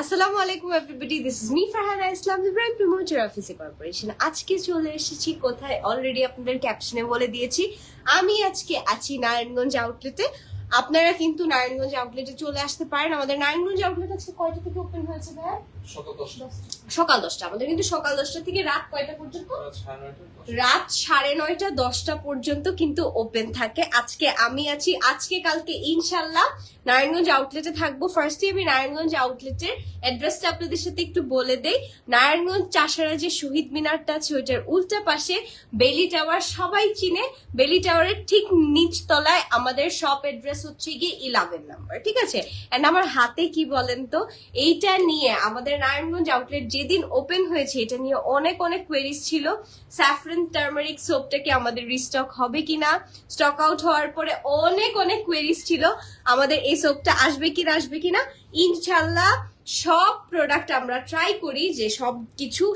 আসসালামু আলাইকুম everybody, this is me Farhana Islam, the brand promoter of EC corporation. আজকে চলে এসেছি কোথায় অলরেডি আপনাদের ক্যাপশনে বলে দিয়েছি। আমি আজকে আছি নারায়ণগঞ্জ আউটলেটে। আপনারা কিন্তু নারায়ণগঞ্জ আউটলেটে চলে আসতে পারেন। আমাদের নারায়ণগঞ্জ আউটলেট আজকে কয়টা থেকে ওপেন হয়েছে ভাই? সকাল 10টা। আমাদের কিন্তু সকাল 10টা থেকে রাত কয়টা পর্যন্ত? রাত 9:30 10টা পর্যন্ত কিন্তু ওপেন থাকে। আজকে আমি আছি, আজকে কালকে ইনশাল্লাহ নারায়ণগঞ্জ আউটলেটে থাকবো। ফার্স্টে আমি নারায়ণগঞ্জ আউটলেটের অ্যাড্রেসটা আপনাদের সাথে একটু বলে দেই। নারায়ণগঞ্জ চাষারা যে শহীদ মিনারটা আছে ওইটার উল্টা পাশে বেলি টাওয়ার, সবাই চিনে। বেলি টাওয়ারের ঠিক নিচ তলায় আমাদের শপ অ্যাড্রেস হচ্ছে গিয়ে 11 নাম্বার, ঠিক আছে? এন্ড আমার হাতে কি বলেন তো, এইটা নিয়ে আমাদের নারায়ণগঞ্জ আউটলেট যেদিন ওপেন হয়েছে এটা নিয়ে অনেক কোয়েরিজ ছিল। স্যাফরন টার্মারিক সোপটা কি আমাদের রিস্টক হবে কিনা, স্টক আউট হওয়ার পরে অনেক কোয়েরিজ ছিল আমাদের এই সোপটা আসবে কিনা। ইনশাল্লাহ সব প্রোডাক্ট আমরা ট্রাই করি যে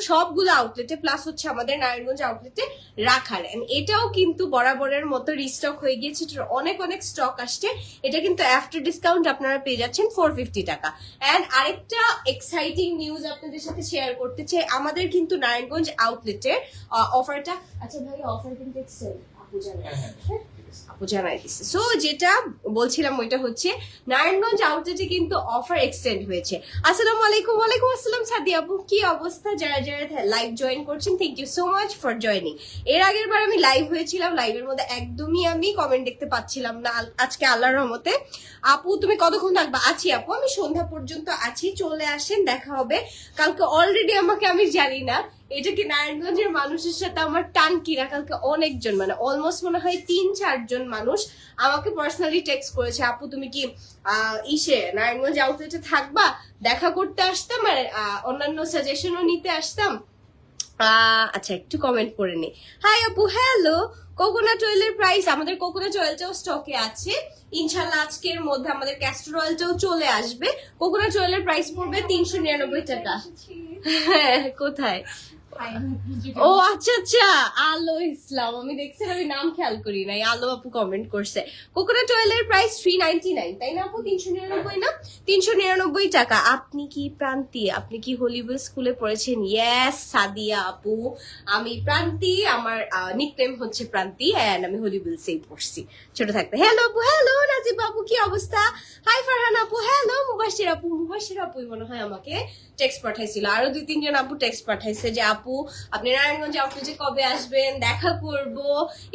সবগুলো আউটলেটে প্লাস হচ্ছে আমাদের নারায়ণগঞ্জ আউটলেটে রাখার। এটাও কিন্তু বরাবরের মতো রিস্টক হয়ে গিয়েছে, এটার অনেক স্টক আসছে। এটা কিন্তু আফটার ডিসকাউন্ট আপনারা পেয়ে যাচ্ছেন 450 টাকা। এন্ড আরেকটা এক্সাইটিং নিউজ আপনাদের সাথে শেয়ার করতে চাই। আমাদের কিন্তু নারায়ণগঞ্জ আউটলেটের অফারটা, আচ্ছা ভাই অফার কিন্তু আপু জানাই দিচ্ছে। সো যেটা বলছিলাম ওইটা হচ্ছে নারায়ণগঞ্জ আউটলেটে কিন্তু অফার এক্সটেন্ড হয়েছে। আসসালামু আলাইকুম। ওয়ালাইকুম আসসালাম সাদিয়া আপু, কি অবস্থা? যারা লাইভ জয়েন করছেন, thank you so much for joining. এর আগের বার আমি লাইভ হয়েছিলাম, লাইভের মধ্যে একদমই আমি কমেন্ট দেখতে পাচ্ছিলাম না। আজকে আল্লাহর রহমতে আপু তুমি কতক্ষণ থাকবা? আছি আপু, আমি সন্ধ্যা পর্যন্ত আছি, চলে আসেন, দেখা হবে কালকে। অলরেডি আমি জানি না এটা কি নারায়ণগঞ্জের মানুষের সাথে আমার টান কিনা। কালকে অনেকজন, মানে অলমোস্ট মনে হয় 3-4 জন মানুষ আমাকে পার্সোনালি টেক্সট করেছে, আপু তুমি কি নারায়ণগঞ্জ আউটলেটে থাকবা, দেখা করতে আসতাম আর অন্যান্য সাজেশনও নিতে আসতাম। আচ্ছা একটু কমেন্ট করে নি। হাই আপু, হ্যালো। কোকোনাট অয়েলের প্রাইস, আমাদের কোকোনাট অয়েলটাও স্টকে আছে ইনশাল্লাহ। আজকের মধ্যে আমাদের ক্যাস্টর অয়েলটাও চলে আসবে। কোকোনাট অয়েলের প্রাইস পড়বে 399 টাকা। হ্যাঁ, কোথায়? ও আচ্ছা, আলো ইসলাম, আমি দেখছি, আমি নাম খেয়াল করি নাই। আলো আপু কমেন্ট করছে। কোকোনাট অয়েলের প্রাইস 399, তাই না আপু? 399 না, 399 টাকা। আপনি কি প্রান্তি? আপনি কি হলিউড স্কুলে পড়েছেন? ইয়েস সাদিয়া আপু, আমি প্রান্তি, আমার নিকনেম হচ্ছে প্রান্তি এন্ড আমি হলিউড সেই পড়ছি ছোট থাকতে। হ্যালো আপু, হ্যালো নাজিব আপু, কি অবস্থা? হাই ফারহান আপু, হ্যালো মুবাশির আপু মনে হয় আমাকে টেক্সট পাঠাইছিল। আরো 2-3 জন আপু টেক্সট পাঠাইছে যে আপু আপনি নারায়ণগঞ্জ আউটলেটে কবে আসবেন, দেখা করব,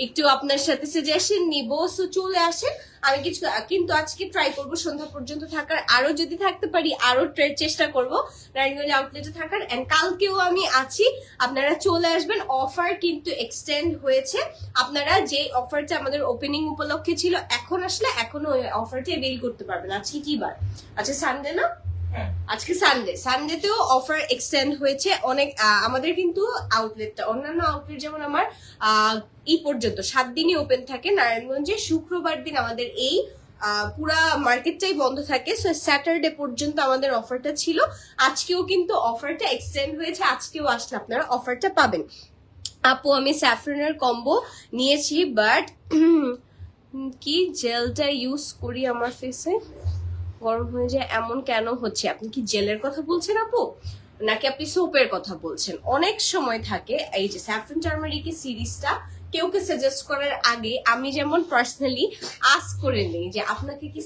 একটু আপনার সাথে সাজেশন নিব। সো চলে আসেন। আমি কিন্তু আজকে ট্রাই করব সন্ধ্যা পর্যন্ত থাকার, আরো যদি থাকতে পারি আরো চেষ্টা করব নারায়ণগঞ্জ আউটলেটে থাকার। এন্ড কালকেও আমি আছি, আপনারা চলে আসবেন। অফার কিন্তু এক্সটেন্ড হয়েছে। আপনারা যে অফারটা আমাদের ওপেনিং উপলক্ষে ছিল, এখন আসলে এখনো ওই অফারটা এভেল করতে পারবেন। আজকে কি বার? আচ্ছা সানডে না? আজকে সানডেতেও অফার এক্সটেন্ড হয়েছে অনেক। আমাদের কিন্তু আউটলেটটা অন্যান্য আউটলেট যেমন আমার পর্যন্ত 7 দিনই ওপেন থাকে, নারায়ণগঞ্জে শুক্রবার দিন আমাদের এই পুরা মার্কেটটাই বন্ধ থাকে। সো স্যাটারডে পর্যন্ত আমাদের অফারটা ছিল। আজকেও কিন্তু অফারটা এক্সটেন্ড হয়েছে, আজকেও আসলে আপনারা অফারটা পাবেন। আপু আমি স্যাফরনের কম্বো নিয়েছি, বাট কি জেলটা ইউজ করি আমার ফেসে গরম হয়ে যায়, এমন কেন হচ্ছে? আপনি কি জেলের কথা বলছেন আপু, নাকি আপনি সোপের কথা বলছেন? অনেক সময় থাকে এই যে স্যাফরন টার্মারিকের সিরিজটা কেউকে সাজেস্ট করার আগে আমি যেমন পার্সোনালি আস্ক করে নিই যে আপনাকে কি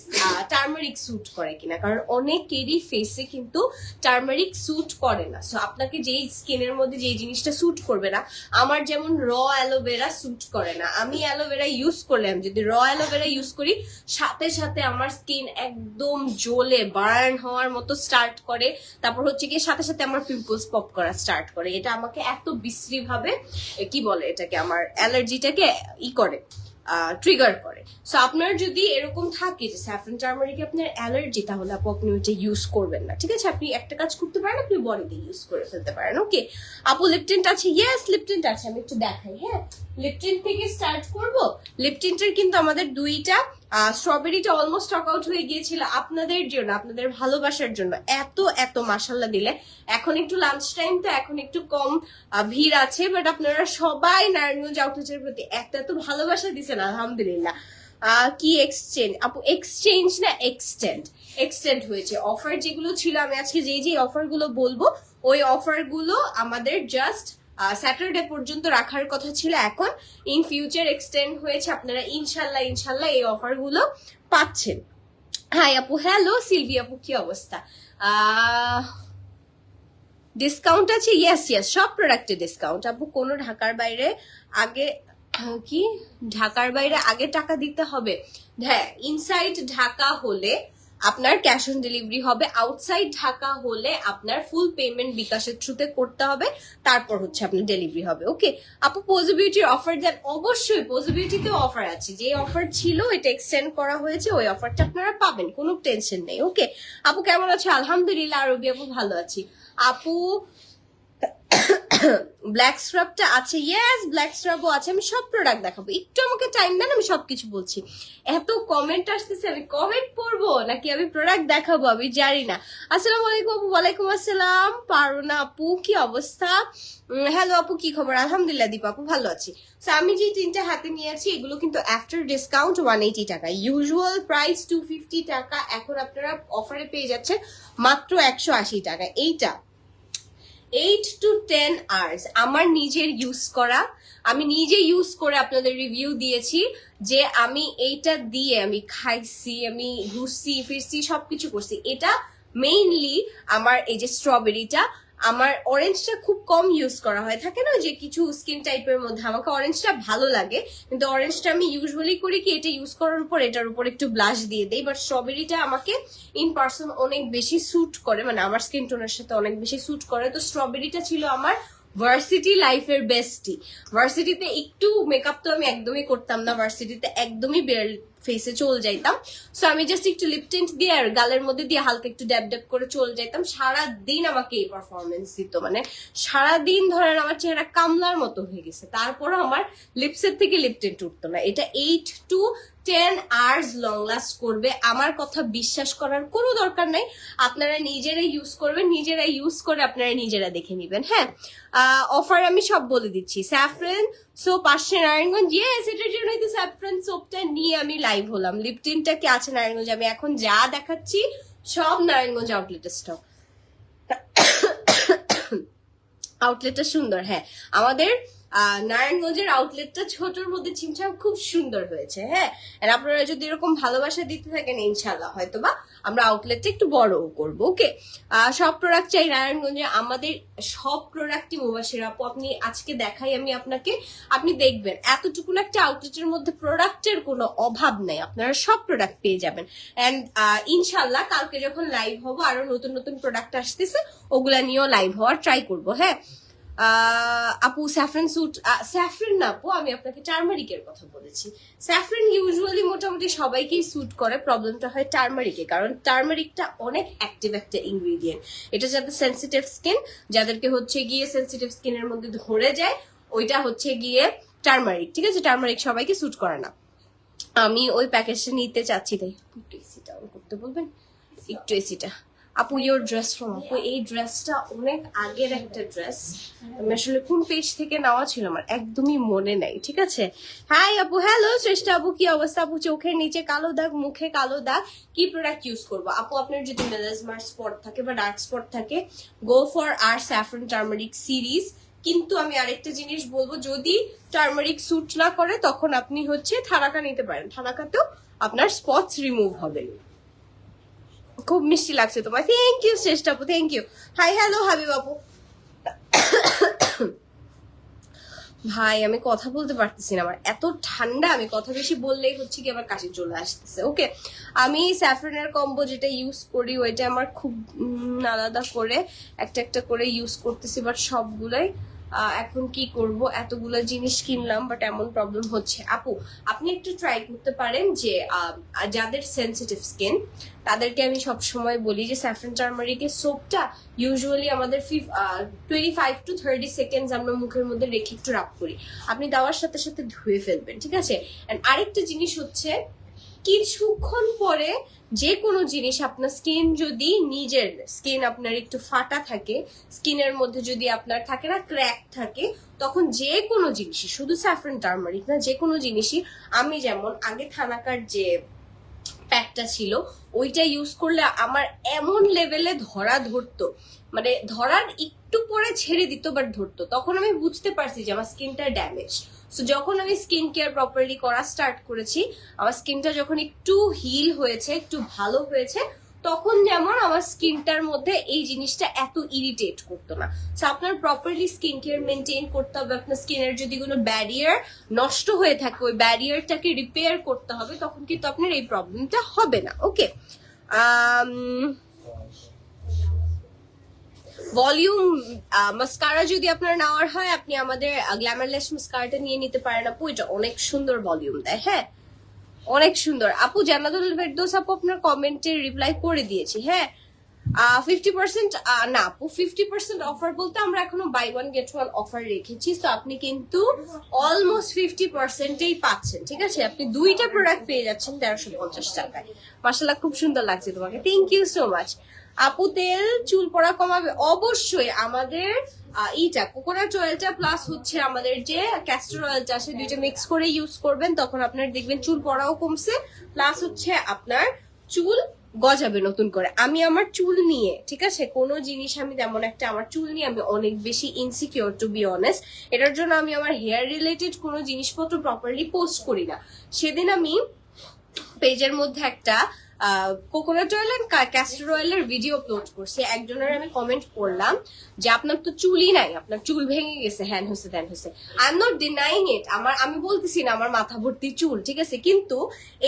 টার্মারিক স্যুট করে কিনা, কারণ অনেকেরই ফেসে কিন্তু টার্মারিক স্যুট করে না। সো আপনাকে যেই স্কিনের মধ্যে যেই জিনিসটা স্যুট করবে না, আমার যেমন র অ্যালোভেরা স্যুট করে না, আমি অ্যালোভেরা ইউজ করলাম, যদি র অ্যালোভেরা ইউজ করি সাথে আমার স্কিন একদম জ্বলে বার্ন হওয়ার মতো স্টার্ট করে। তারপর হচ্ছে কি সাথে আমার পিম্পলস পপ করা স্টার্ট করে। এটা আমাকে এত বিশ্রী ভাবে কি বলে এটাকে, আমার অ্যালার্জিটাকে করে ট্রিগার করে। সো আপনার যদি এরকম থাকে যে স্যাফরন টার্মারিকে আপনার অ্যালার্জি, তাহলে আপনি ওইটা ইউজ করবেন না, ঠিক আছে? আপনি একটা কাজ করতে পারেন, আপনি বডিতে ইউজ করে ফেলতে পারেন। ওকে আপু লিপটিন্ট আছে? ইয়েস লিপটিন্ট আছে, আমি একটু দেখাই। হ্যাঁ, লিপটিন্ট থেকে স্টার্ট করব। লিপটিন্টের কিন্তু আমাদের দুইটা, স্ট্রবেরিটা অলমোস্ট স্টক আউট হয়ে গিয়েছিল। আপনাদের জন্য, আপনাদের ভালোবাসার জন্য এত মাশাল্লাহ দিলে। এখন একটু লাঞ্চ টাইম তো এখন একটু কম ভিড় আছে, বাট আপনারা সবাই নারায়ণগঞ্জ আউটলেটের প্রতি এত ভালোবাসা দিচ্ছেন, আলহামদুলিল্লাহ। কি এক্সচেঞ্জ আপু? এক্সচেঞ্জ না এক্সটেন্ড? এক্সটেন্ড হয়েছে। অফার যেগুলো ছিল, আমি আজকে যে অফার গুলো বলবো ওই অফার গুলো আমাদের জাস্ট স্যাটারডে পর্যন্ত রাখার কথা ছিল, এখন ইন ফিউচার এক্সটেন্ড হয়েছে। আপনারা ইনশাল্লাহ ইনশাল্লাহ এই অফার গুলো পাচ্ছেন। হাই আপু, হ্যালো সিলভি আপু, কি অবস্থা? ডিসকাউন্ট আছে? ইয়েস ইয়েস, সব প্রোডাক্টে ডিসকাউন্ট আপু। কোনো ঢাকার বাইরে আগে কি ঢাকার বাইরে আগে টাকা দিতে হবে? হ্যাঁ, ইনসাইড ঢাকা হলে আপনার ক্যাশ অন ডেলিভারি হবে, আউটসাইড ঢাকা হলে আপনার ফুল পেমেন্ট বিকাশের থ্রুতে করতে হবে, তারপর হচ্ছে আপনার ডেলিভারি হবে। ওকে আপু, পোজো বিউটির অফার দেন? অবশ্যই, পোজো বিউটিতেও অফার আছে। যে অফার ছিল এটা এক্সটেন্ড করা হয়েছে, ওই অফারটা আপনারা পাবেন, কোনো টেনশন নেই। ওকে আপু, কেমন আছে? আলহামদুলিল্লাহ। আরবি আপু, ভালো আছি আপু। ব্ল্যাক স্ক্রাবটা আছে? ইয়েস, ব্ল্যাক স্ক্রাবও আছে। আমি সব প্রোডাক্ট দেখাবো, একটু আমাকে টাইম দেন, আমি সবকিছু বলছি। এত কমেন্ট আসতেছে, আমি কমেন্ট পড়বো নাকি আমি প্রোডাক্ট দেখাবো আমি জানি না। আসসালামু আলাইকুম আপু। ওয়ালাইকুম আসসালাম পারুনা আপু, কি অবস্থা? হ্যালো আপু, কি খবর? আলহামদুলিল্লাহ দীপা আপু, ভালো আছি। আমি যে তিনটা হাতে নিয়েছি এগুলো কিন্তু আফটার ডিসকাউন্ট 180 টাকা, ইউজুয়াল প্রাইস 250 টাকা, এখন আপনারা অফারে পেয়ে যাচ্ছেন মাত্র 180 টাকা। এইটা 8 to 10 আওয়ার্স আমার নিজের ইউজ করা, আমি নিজে ইউজ করে আপনাদের রিভিউ দিয়েছি যে আমি এইটা দিয়ে আমি খাইছি, আমি ঘুরছি ফিরছি, সবকিছু করছি। এটা মেইনলি আমার এই যে স্ট্রবেরিটা, আমার অরেঞ্জটা খুব কম ইউজ করা হয়, থাকে না যে কিছু স্কিন টাইপের মধ্যে, আমাকে অরেঞ্জটা ভালো লাগে, কিন্তু অরেঞ্জটা আমি ইউজুয়ালি করি কি এটা ইউজ করার উপর এটার উপর একটু ব্লাশ দিয়ে দেই, বাট স্ট্রবেরিটা আমাকে ইন পার্সন অনেক বেশি স্যুট করে, মানে আমার স্কিন টোনের সাথে অনেক বেশি স্যুট করে। তো স্ট্রবেরিটা ছিল আমার ভার্সিটি লাইফের বেস্টি। ভার্সিটিতে একটু মেকআপ তো আমি একদমই করতাম না, ভার্সিটিতে একদমই বেল ফেসে চলে যাইতাম। সো আমি জাস্ট একটু লিপ টিন্ট দিয়ে আর গালের মধ্যে দিয়ে হালকা একটু ড্যাব ড্যাব করে চলে যাইতাম, সারাদিন আমাকে এই পারফরমেন্স দিত, মানে সারাদিন ধরেন আমার চেহারা কামলার মতো হয়ে গেছে, তারপরও আমার লিপসের থেকে লিপ টিন্ট উঠতো না। এটা 8 to 10 আওয়ার্স লং লাস্ট করবে, আমার কথা বিশ্বাস করার কোনো দরকার নাই, আপনারা নিজেরাই ইউজ করবেন, নিজেরাই ইউজ করে আপনারা নিজেরা দেখে নিবেন। হ্যাঁ, অফার আমি সব বলে দিচ্ছি। স্যাফরন সোপ আসছে নারায়ণগঞ্জ, ইয়েস, এটার জন্যই তো স্যাফরন সোপটা নিয়ে আমি লাইভ হলাম। লিপটিনটা কি আছে নারায়ণগঞ্জ? আমি এখন যা দেখাচ্ছি সব নারায়ণগঞ্জ আউটলেটের স্টক। আউটলেটটা সুন্দর, হ্যাঁ আমাদের নারায়ণগঞ্জের আউটলেটটা ছোটর মধ্যে ছিমছাম খুব সুন্দর হয়েছে। হ্যাঁ, আর আপনারা যদি এরকম ভালোবাসা দিতে থাকেন ইনশাল্লাহ হয়তোবা আমরা আউটলেটটা একটু বড়ও করবো। ওকে, সব প্রোডাক্ট চাই নারায়ণগঞ্জে, আমাদের সব প্রোডাক্টই মুবাশির আপু আপনি আজকে দেখাই আমি আপনাকে, আপনি দেখবেন এতটুকু একটা আউটলেটের মধ্যে প্রোডাক্টের কোনো অভাব নেই, আপনারা সব প্রোডাক্ট পেয়ে যাবেন। অ্যান্ড ইনশাল্লাহ কালকে যখন লাইভ হবো আরো নতুন নতুন প্রোডাক্ট আসতেছে, ওগুলা নিয়েও লাইভ হওয়ার ট্রাই করবো। হ্যাঁ আপু, স্যাফরন স্যুট, স্যাফরন না আপু, আমি আপনাকে টার্মারিকের কথা বলেছি। স্যাফরন ইউজুয়ালি মোটামুটি সবাইকেই স্যুট করে, প্রবলেমটা হয় টার্মারিকে, কারণ টার্মারিকটা অনেক অ্যাক্টিভ একটা ইনগ্রিডিয়েন্ট। এটা যাদের সেন্সিটিভ স্কিন, যাদেরকে হচ্ছে গিয়ে সেন্সিটিভ স্কিনের মধ্যে ধরে যায়, ওইটা হচ্ছে গিয়ে টার্মারিক। ঠিক আছে, টার্মারিক সবাইকে স্যুট করে না। আমি ওই প্যাকেজটা নিতে চাচ্ছি, তাই একটু এসিটা অন করতে বলবেন, একটু এসিটা। আপু ইয়োর ড্রেস ফ্রম, আপু এই ড্রেসটা অনেক আগের একটা ড্রেস, আমি আসলে কোন পেজ থেকে নেওয়া ছিল আমার একদমই মনে নাই। ঠিক আছে, হাই আপু, হ্যালো শ্রেষ্ঠা আপু, কি অবস্থা আপু? চোখের নিচে কালো দাগ, মুখে কালো দাগ, কি প্রোডাক্ট ইউজ করবো আপু? আপনার যদি মেলাজমার স্পট থাকে বা ডার্ক স্পট থাকে, গো ফর আর স্যাফরন টার্মারিক সিরিজ। কিন্তু আমি আরেকটা জিনিস বলবো, যদি টার্মারিক স্যুট না করে তখন আপনি হচ্ছে থানাকা নিতে পারেন, থানাকাতেও আপনার স্পটস রিমুভ হবে। খুব মিষ্টি লাগছে তোমার, থ্যাংক ইউ শ্রেষ্ঠ আপু, thank you. Hi hello Habib আপু। ভাই আমি কথা বলতে পারতেছি না, আমার এত ঠান্ডা, আমি কথা বেশি বললেই হচ্ছে কি আমার কাশি চলে আসতেছে। ওকে, আমি স্যাফরনের কম্বো যেটা ইউজ করি ওইটা আমার খুব আলাদা করে একটা একটা করে ইউজ করতেছি, বাট সবগুলাই এখন কি করব, এতগুলো জিনিস কিনলাম বাট এমন প্রবলেম হচ্ছে। আপু আপনি একটু ট্রাই করতে পারেন যে যাদের সেন্সিটিভ স্কিন তাদেরকে আমি সবসময় বলি যে স্যাফরন টার্মারিকের সোপটা ইউজুয়ালি আমাদের 25 to 30 সেকেন্ডস আমরা মুখের মধ্যে রেখে একটু রাব করি, আপনি দেওয়ার সাথে সাথে ধুয়ে ফেলবেন। ঠিক আছে, এন্ড আরেকটা জিনিস হচ্ছে কিছুক্ষণ পরে যে কোনো জিনিস আপনার স্কিন যদি নিজের স্কিন আপনার একটু ফাটা থাকে, স্কিনের মধ্যে যদি আপনার থাকে না ক্র্যাক থাকে, তখন যে কোনো জিনিসই, শুধু স্যাফরন টার্মারিক না, যে কোনো জিনিসই, আমি যেমন আগে থানাকার যে প্যাকটা ছিল ওইটা ইউজ করলে আমার এমন লেভেলে ধরতো, মানে ধরার একটু পরে ছেড়ে দিত বাট ধরতো, তখন আমি বুঝতে পারছি যে আমার স্কিনটা ড্যামেজ। সো যখন আমি স্কিন কেয়ার প্রপারলি করা স্টার্ট করেছি, আমার স্কিনটা যখন একটু হিল হয়েছে, একটু ভালো হয়েছে, তখন যেমন আমার স্কিনটার মধ্যে এই জিনিসটা এত ইরিটেট করতো না। সো আপনার প্রপারলি স্কিন কেয়ার মেনটেন করতে হবে। আপনার স্কিনের যদি কোনো ব্যারিয়ার নষ্ট হয়ে থাকে, ওই ব্যারিয়ারটাকে রিপেয়ার করতে হবে, তখন কিন্তু আপনার এই প্রবলেমটা হবে না। ওকে, ভলিউম মাস্কারা যদি আপনার নেওয়ার হয়, আপনি আমাদের গ্ল্যামারলেস মাস্কারাটা নিয়ে নিতে পারেন আপু, এটা অনেক সুন্দর ভলিউম দেয়। হ্যাঁ, অনেক সুন্দর। আপু জান্নাতুল ফেরদৌস আপু আপনার কমেন্টে রিপ্লাই করে দিয়েছি। হ্যাঁ, 50% না আপু, 50% অফার বলতে আমরা এখনো buy one get one offer রেখেছি। তো আপনি কিন্তু অলমোস্ট 50%ই পাচ্ছেন। ঠিক আছে, আপনি দুইটা প্রোডাক্ট পেয়ে যাচ্ছেন 1350 টাকায়। মাশাআল্লাহ, খুব সুন্দর লাগছে তোমাকে, থ্যাংক ইউ সো মাচ। আপু তেল চুল পড়া কমাবে? অবশ্যই। আমাদের এইটা কোকোনাট অয়েলটা প্লাস হচ্ছে আমাদের যে ক্যাস্টর অয়েলটা আছে, দুইটা মিক্স করে ইউজ করবেন, তখন আপনার দেখবেন চুল পড়াও কমছে, প্লাস হচ্ছে আপনার চুল গজাবে নতুন করে। আমি আমার চুল নিয়ে, ঠিক আছে, কোনো জিনিস আমি তেমন একটা, আমার চুল নিয়ে আমি অনেক বেশি ইনসিকিউর টু বি অনেস্ট। এটার জন্য আমি আমার হেয়ার রিলেটেড কোনো জিনিসপত্র প্রপারলি পোস্ট করি না। সেদিন আমি পেজের মধ্যে একটা কোকোনাট অয়েল এন্ড ক্যাস্টর অয়েলের ভিডিও আপলোড করছি। একজনের আমি কমেন্ট করলাম যে আপনার তো চুলই নাই, আপনার চুল ভেঙে গেছে, হ্যান হয়েছে ত্যান হয়েছে। আই এম নট ডিনাইং ইট, আমি বলতেছি না আমার মাথা ভর্তি চুল, ঠিক আছে, কিন্তু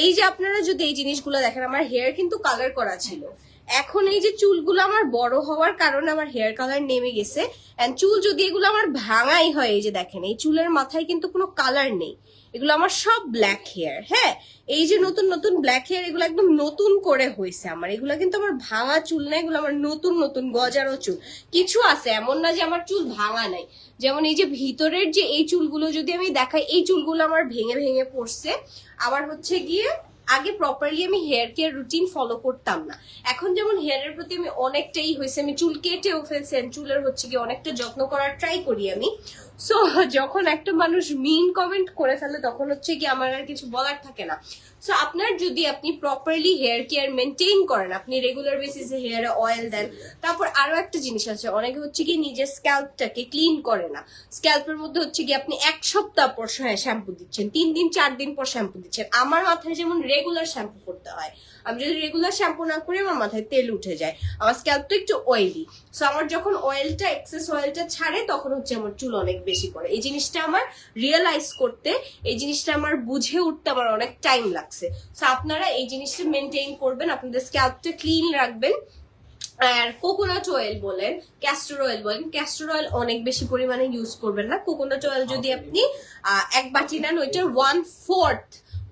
এই যে আপনারা যদি এই জিনিসগুলো দেখেন, আমার হেয়ার কিন্তু কালার করা ছিল। এখন এই যে চুলগুলো আমার বড় হওয়ার কারণে আমার হেয়ার কালার নেমে গেছে। এন্ড চুল যদি এগুলো আমার ভাঙাই হয়, এই যে দেখেন এই চুলের মাথায় কিন্তু কোনো কালার নেই, এগুলো আমার সব ব্ল্যাক হেয়ার। হ্যাঁ, এই যে নতুন নতুন ব্ল্যাক হেয়ার, এগুলো একদম নতুন করে হয়েছে আমার। এগুলো কিন্তু আমার ভাঙা চুল না, এগুলো আমার নতুন নতুন গজারও চুল। কিছু আছে এমন না যে আমার চুল ভাঙা নাই, যেমন এই যে ভিতরের যে এই চুলগুলো যদি আমি দেখাই, এই চুলগুলো আমার ভেঙে ভেঙে পড়ছে। আবার হচ্ছে গিয়ে আগে প্রপারলি আমি হেয়ার কেয়ার রুটিন ফলো করতাম না, এখন যেমন হেয়ারের প্রতি আমি অনেকটাই হয়েছে, আমি চুল কেটেও ফেলছি, চুলের হচ্ছে কি অনেকটা যত্ন করার ট্রাই করি আমি। সো যখন একটা মানুষ মিন কমেন্ট করে ফেলে, তখন হচ্ছে কি আমার আর কিছু বলার থাকে না। সো আপনার যদি আপনি প্রপারলি হেয়ার কেয়ার মেনটেন করেন, আপনি রেগুলার বেসিসে হেয়ারে অয়েল দেন, তারপর আরো একটা জিনিস আছে, অনেকে হচ্ছে কি নিজের স্ক্যাল্পটাকে ক্লিন করে না। স্ক্যাল্পের মধ্যে হচ্ছে কি আপনি এক সপ্তাহ পর শ্যাম্পু দিচ্ছেন, 3 দিন 4 দিন পর শ্যাম্পু দিচ্ছেন। আমার মাথায় যেমন রেগুলার শ্যাম্পু করতে হয়, আমি যদি রেগুলার শ্যাম্পু না করি আমার মাথায় তেল উঠে যায়, আমার স্ক্যাল্পটা একটু অয়েলি। সো আমার যখন অয়েলটা এক্সেস অয়েলটা ছাড়ে, তখন হচ্ছে আমার চুল অনেক বেশি পড়ে। এই জিনিসটা আমার রিয়েলাইজ করতে, এই জিনিসটা আমার বুঝে উঠতে আমার অনেক টাইম লাগছে। সো আপনারা এই জিনিসটা মেনটেন করবেন, আপনাদের স্ক্যাল্পটা ক্লিন রাখবেন। আর কোকোনাট অয়েল বলেন, ক্যাস্টর অয়েল বলেন, ক্যাস্টর অয়েল অনেক বেশি পরিমাণে ইউজ করবেন না। কোকোনাট অয়েল যদি আপনি 1 বাটি নেন, ওইটার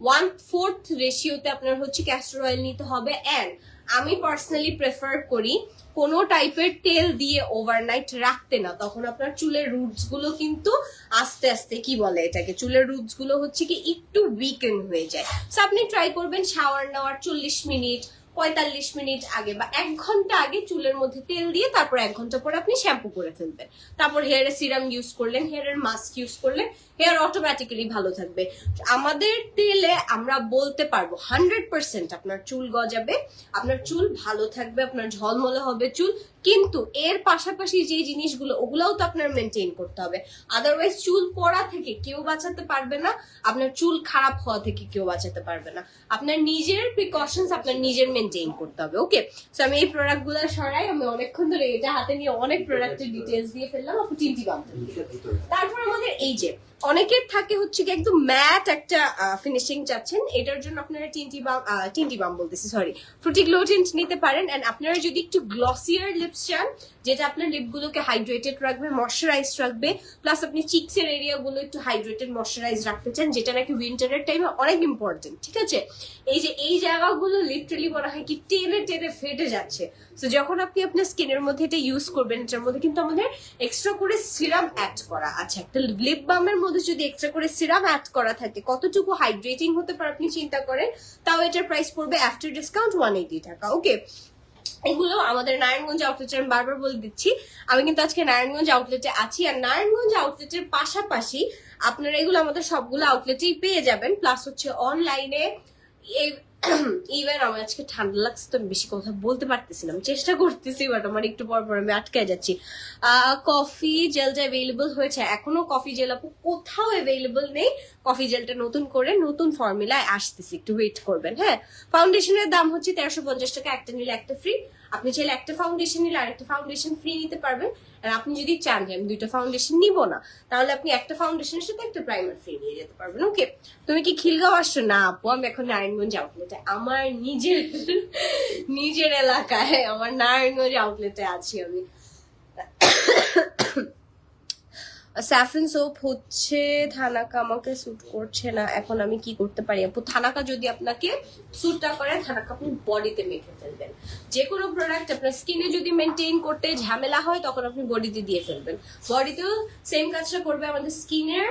1/4 রেশিওতে আপনার হচ্ছে ক্যাস্টর অয়েল নিতে হবে। এন্ড আমি পার্সোনালি প্রেফার করি কোনো টাইপের তেল দিয়ে ওভারনাইট রাখতে না, তখন আপনার চুলের রুটস গুলো কিন্তু আস্তে আস্তে কি বলে এটাকে, চুলের রুটস গুলো হচ্ছে কি একটু উইকেন হয়ে যায়। সো আপনি ট্রাই করবেন শাওয়ার নেওয়ার 40 মিনিট 45 মিনিট আগে বা 1 ঘন্টা আগে চুলের মধ্যে তেল দিয়ে, তারপর 1 ঘন্টা পরে আপনি শ্যাম্পু করে ফেলবেন, তারপর হেয়ারে সিরাম ইউজ করলেন, হেয়ারের মাস্ক ইউজ করলেন, হেয়ার অটোমেটিক্যালি ভালো থাকবে। আমাদের তেলে আমরা বলতে পারবো 100% আপনার চুল গজাবে, আপনার চুল ভালো থাকবে, আপনার ঝলমলে হবে চুল। কিন্তু এর পাশাপাশি যে জিনিসগুলো, ওগুলাও তো আপনার মেনটেন করতে হবে। আদারওয়াইজ চুল পড়া থেকে কেউ বাঁচাতে পারবে না, আপনার চুল খারাপ হওয়া থেকে কেউ বাঁচাতে পারবে না। আপনার নিজের প্রিকশনস আপনার নিজের মেনটেন করতে হবে। ওকে, সো আমি এই প্রোডাক্ট গুলো সরাই, আমি অনেকক্ষণ ধরে এটা হাতে নিয়ে অনেক প্রোডাক্টের ডিটেলস দিয়ে ফেললাম। আপনি টিনটি বাম, তারপর আমাদের এই যে অনেকের থাকে হচ্ছে কি একদম ম্যাট একটা ফিনিশিং চাচ্ছেন, এটার জন্য আপনারা টিনটি বাম বলতেছি, সরি, ফ্রুটি গ্লো টিন্ট নিতে পারেন। এন্ড আপনারা যদি একটু গ্লসিয়ার লিপস চান, যেটা আপনার লিপগুলোকে হাইড্রেটেড রাখবে, ময়শ্চারাইজ রাখবে, প্লাস আপনি চিক্সের এরিয়াগুলো একটু হাইড্রেটেড ময়শ্চারাইজ রাখতে চান, যেটা নাকি উইন্টারের টাইমে অনেক ইম্পর্টেন্ট, ঠিক আছে। এই যে এই জায়গাগুলো লিটারালি মনে হয় কি টেনে টেনে ফেটে যাচ্ছে। তো যখন আপনি আপনার স্কিনের মধ্যে এটা ইউজ করবেন, এটার মধ্যে কিন্তু আমাদের এক্সট্রা করে সিরাম অ্যাড করা আছে। একটা লিপ বামের মধ্যে মধ্যে যদি এক্সট্রা করে সিরাম অ্যাড করা থাকে কতটুকু হাইড্রেটিং হতে পারে আপনি চিন্তা করেন। তাও এটার প্রাইস পড়বে আফটার ডিসকাউন্ট 180 টাকা। ওকে, এগুলো আমাদের নারায়ণগঞ্জ আউটলেটে, আমি বারবার বলে দিচ্ছি আমি কিন্তু আজকে নারায়ণগঞ্জ আউটলেটে আছি। আর নারায়ণগঞ্জ আউটলেটের পাশাপাশি আপনারা এগুলো আমাদের সবগুলো আউটলেটেই পেয়ে যাবেন, প্লাস হচ্ছে অনলাইনে। ইভেন আমার আজকে ঠান্ডা লাগছে তো আমি বেশি কথা বলতে পারতেছি না, আমি চেষ্টা করতেছি বাট আমার একটু পর পর আমি আটকে যাচ্ছি। কফি জেলটা অ্যাভেলেবল হয়েছে, এখনো কফি জেল আপু কোথাও অ্যাভেলেবল নেই। কফি জেলটা নতুন করে নতুন ফর্মুলায় আসতেছি, একটু ওয়েট করবেন। হ্যাঁ, ফাউন্ডেশনের দাম হচ্ছে 1350 টাকা, একটা নিলে একটা ফ্রি। আপনি চাইলে একটা ফাউন্ডেশন নিলে আরেকটা ফাউন্ডেশন ফ্রি নিতে পারবেন। আর আপনি যদি চান যে আমি 2টা ফাউন্ডেশন নিব না, তাহলে আপনি একটা ফাউন্ডেশনের সাথে একটা প্রাইমার ফ্রি নিয়ে যেতে পারবেন। ওকে, তুমি কি খিলগাঁও আসছো? না আপু, আমি এখন নারায়ণগঞ্জ আউটলেটে, আমার নিজের এলাকায় আমার নারায়ণগঞ্জ আউটলেটে আছি আমি। স্যাফরন সোপ হচ্ছে থানাকা আমাকে স্যুট করছে না, এখন আমি কি করতে পারি আপু? থানাকা যদি আপনাকে স্যুট না করে, থানাকা আপনি বডিতে মেখে ফেলবেন। যে কোনো প্রোডাক্ট আপনার স্কিনে যদি মেনটেন করতে ঝামেলা হয় তখন আপনি বডিতে দিয়ে ফেলবেন। বডিতেও সেম কাজটা করবে। আমাদের স্কিনের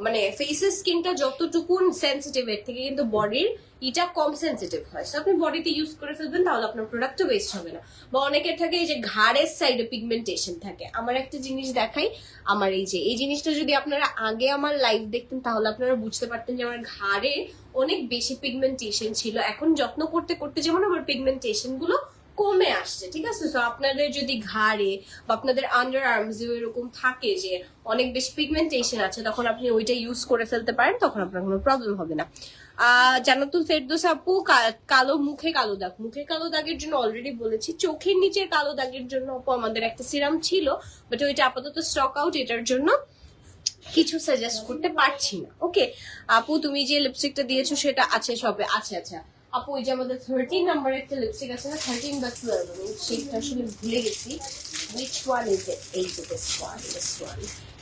মানে ফেসের স্কিনটা যতটুকু সেন্সিটিভ এর থেকে কিন্তু বডির এটা কম সেন্সিটিভ হয়, সো আপনি বডিতে ইউজ করে ফেলবেন, তাহলে আপনার প্রোডাক্টও ওয়েস্ট হবে না। বা অনেকের থাকে এই যে ঘাড়ের সাইডে পিগমেন্টেশন থাকে। আমার একটা জিনিস দেখাই, আমার এই জিনিসটা যদি আপনারা আগে আমার লাইভ দেখতেন তাহলে আপনারা বুঝতে পারতেন যে আমার ঘাড়ে অনেক বেশি পিগমেন্টেশন ছিল। এখন যত্ন করতে করতে যেমন আমার পিগমেন্টেশন গুলো কমে আসছে, ঠিক আছে? তো আপনাদের যদি ঘাড়ে বা আপনাদের আন্ডার আর্মসে এরকম থাকে যে অনেক বেশি পিগমেন্টেশন আছে, তখন আপনি ওইটা ইউজ করে ফেলতে পারেন, তখন আপনার কোনো প্রবলেম হবে না। জান্নাতুল ফেরদৌস আপু, কালো মুখে কালো দাগ, মুখে কালো দাগের জন্য অলরেডি বলেছি। চোখের নিচের কালো দাগের জন্য আপু আমাদের একটা সিরাম ছিল, বাট ওইটা আপাতত স্টক আউট, এটার জন্য কিছু সাজেস্ট করতে পারছি না। ওকে আপু, তুমি যে লিপস্টিকটা দিয়েছো সেটা আছে সবে? আচ্ছা আচ্ছা আপু, ওই যে আমাদের 13 নাম্বারের একটা লিপস্টিক আছে না, 13 বা 12, আমি সেটা আসলে ভুলে গেছি। which one is it? এই যে this one,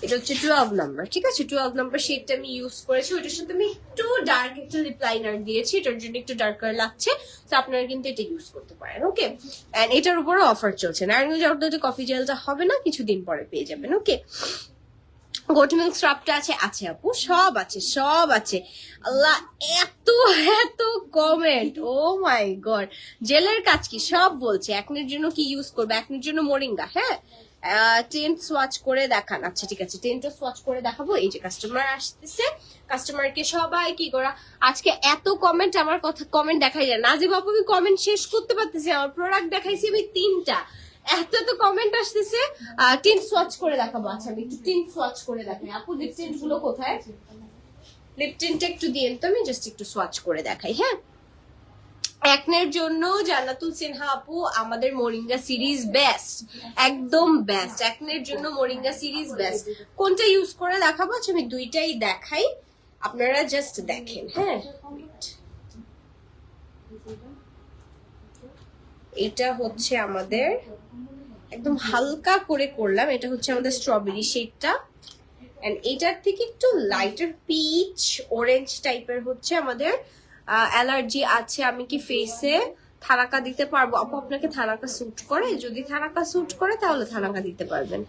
এটা হচ্ছে 12 নাম্বার, ঠিক আছে? 12 নাম্বার শেডটা আমি ইউজ করেছি। ওইটার সাথে আমি একটু ডার্ক একটা লিপ লাইনার দিয়েছি, এটার জন্য একটু ডার্কার লাগছে, তো আপনারা কিন্তু এটা ইউজ করতে পারেন। ওকে, এন্ড এটার উপরও অফার চলছে। নারায়ণগঞ্জ আউটলেটে কফি জেলটা হবে না, কিছুদিন পরে পেয়ে যাবেন। ওকে, গোট মিল্ক স্ক্রাবটা আছে? আছে আপু, সব আছে, সব আছে। আল্লাহ, এত এত কমেন্ট, ও মাই গড। জেলের কাজ কি সব বলছে। একনের জন্য কি ইউজ করবে? একনের জন্য মোরিঙ্গা। হ্যাঁ, টেন্ট সোয়াচ করে দেখান। আচ্ছা ঠিক আছে, টেন্টও সোয়াচ করে দেখাবো। এই যে কাস্টমার আসতেছে, কাস্টমারকে সবাই কি করা, আজকে এত কমেন্ট, আমার কথা কমেন্ট দেখাই যায়। নাজিব আপু, আমি কমেন্ট শেষ করতে পারতেছি, আমার প্রোডাক্ট দেখাইছি আমি 3টা, এত তো কমেন্ট আসতেছে। টিন্ট সোয়াচ করে দেখাবো। আচ্ছা, আমি একটু টিন্ট সোয়াচ করে দেখাই। আপু, লিপ টিন্ট গুলো কোথায়? লিপ টিন্ট একটু দিন তো, আমি জাস্ট একটু সোয়াচ করে দেখাই। হ্যাঁ, একনের জন্য জান্নাতুল সিনহা আপু, আমাদের মোরিঙ্গা সিরিজ বেস্ট, একদম বেস্ট। একনের জন্য মোরিঙ্গা সিরিজ বেস্ট। কোনটা ইউজ করে দেখাবো? আচ্ছা, আমি দুইটাই দেখাই, আপনারা জাস্ট দেখেন। হ্যাঁ, এটা হচ্ছে আমাদের একদম হালকা করে করলাম, এটা হচ্ছে আমাদের স্ট্রবেরি শেডটা, এন্ড এটার থেকে একটু লাইটার পিচ অরেঞ্জ টাইপের হচ্ছে আমাদের অ্যালার্জি আছে। আমি কি ফেসে থানাকা দিতে পারবো আপু? আপনাকে থানাকা স্যুট করে? যদি থানাকা স্যুট করে তাহলে থানাকা দিতে পারবেন।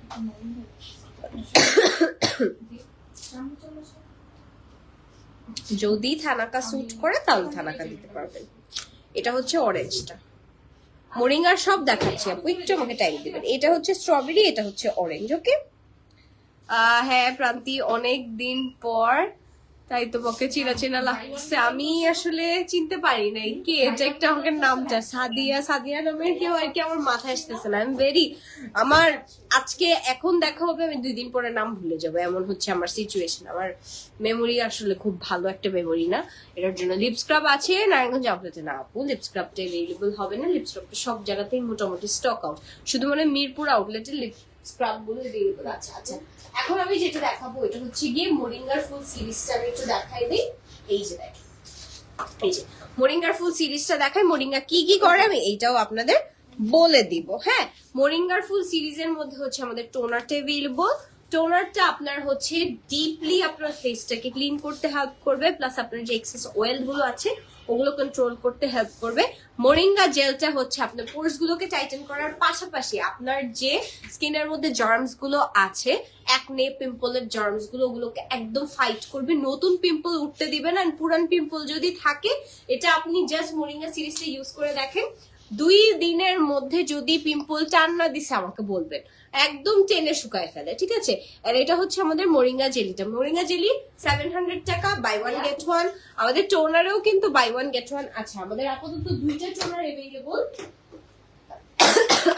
যদি থানাকা স্যুট করে তাহলে থানাকা দিতে পারবেন। এটা হচ্ছে অরেঞ্জটা, মোরিঙ্গার সব দেখাচ্ছি আপু, একটু আমাকে টাইম দিবেন। এটা হচ্ছে স্ট্রবেরি, এটা হচ্ছে অরেঞ্জ। ওকে, হ্যাঁ প্রান্তি, অনেক দিন পর, তাই তো বকে চেনা চেনা লাগছে। আমি আসলে চিনতে পারি নাই কে এটা, একটা আমাকে নামটা সাদিয়া নামের কেউ আর কি আমার মাথায় আসতেছে না। আমার আজকে এখন দেখা হবে, আমি 2 দিন পরে নাম ভুলে যাবো, এমন হচ্ছে আমার সিচুয়েশন। আমার মেমোরি আসলে খুব ভালো একটা মেমোরি না। এটার জন্য লিপ স্ক্রাব আছে নারায়ণগঞ্জ আউটলেটে। না আপু, লিপ স্ক্রাবটা অ্যাভেলেবল হবে না, লিপ স্ক্রাবটা সব জায়গাতেই মোটামুটি স্টক আউট, শুধু মানে মিরপুর আউটলেটে লিপ স্ক্রাব গুলো অ্যাভেলেবল আছে। আচ্ছা, এখন আমি যেটা দেখাবো এটা হচ্ছে গিয়ে মোরিঙ্গার ফুল সিরিজটা আমি একটু দেখাই দিই। এই যে দেখেন, এই যে মোরিঙ্গার ফুল সিরিজটা দেখাই, মোরিঙ্গা কি কি করে আমি এইটাও আপনাদের বলে দিব। হ্যাঁ, মোরিঙ্গার ফুল সিরিজের মধ্যে হচ্ছে আমাদের টোনারটা অ্যাভেলেবল। টোনারটা আপনার হচ্ছে ডিপলি আপনার ফেসটাকে ক্লিন করতে হেল্প করবে, প্লাস আপনার যে এক্সেস অয়েল গুলো আছে ওগুলো কন্ট্রোল করতে হেল্প করবে। মোরিঙ্গা জেলটা হচ্ছে আপনার পোর্স গুলোকে টাইটেন করার পাশাপাশি আপনার যে স্কিনের মধ্যে জার্মস গুলো আছে, একনে পিম্পলের জার্মস গুলো, ওগুলোকে একদম ফাইট করবে, নতুন পিম্পল উঠতে দিবে না। পুরান পিম্পল যদি থাকে, এটা আপনি জাস্ট মোরিঙ্গা সিরিজটা ইউজ করে দেখেন, 2 দিনের মধ্যে যদি পিম্পল টান না দিছে আমাকে বলবেন, একদম টেনে শুকায় ফেলে, ঠিক আছে। আর এটা হচ্ছে আমাদের মোরিঙ্গা জেলিটা। মোরিঙ্গা জেলি 700 টাকা, বাই 1 গেট 1। আমাদের টোনারেও কিন্তু বাই 1 গেট 1 আছে। আমাদের আপাতত 2টা টোনার अवेलेबल।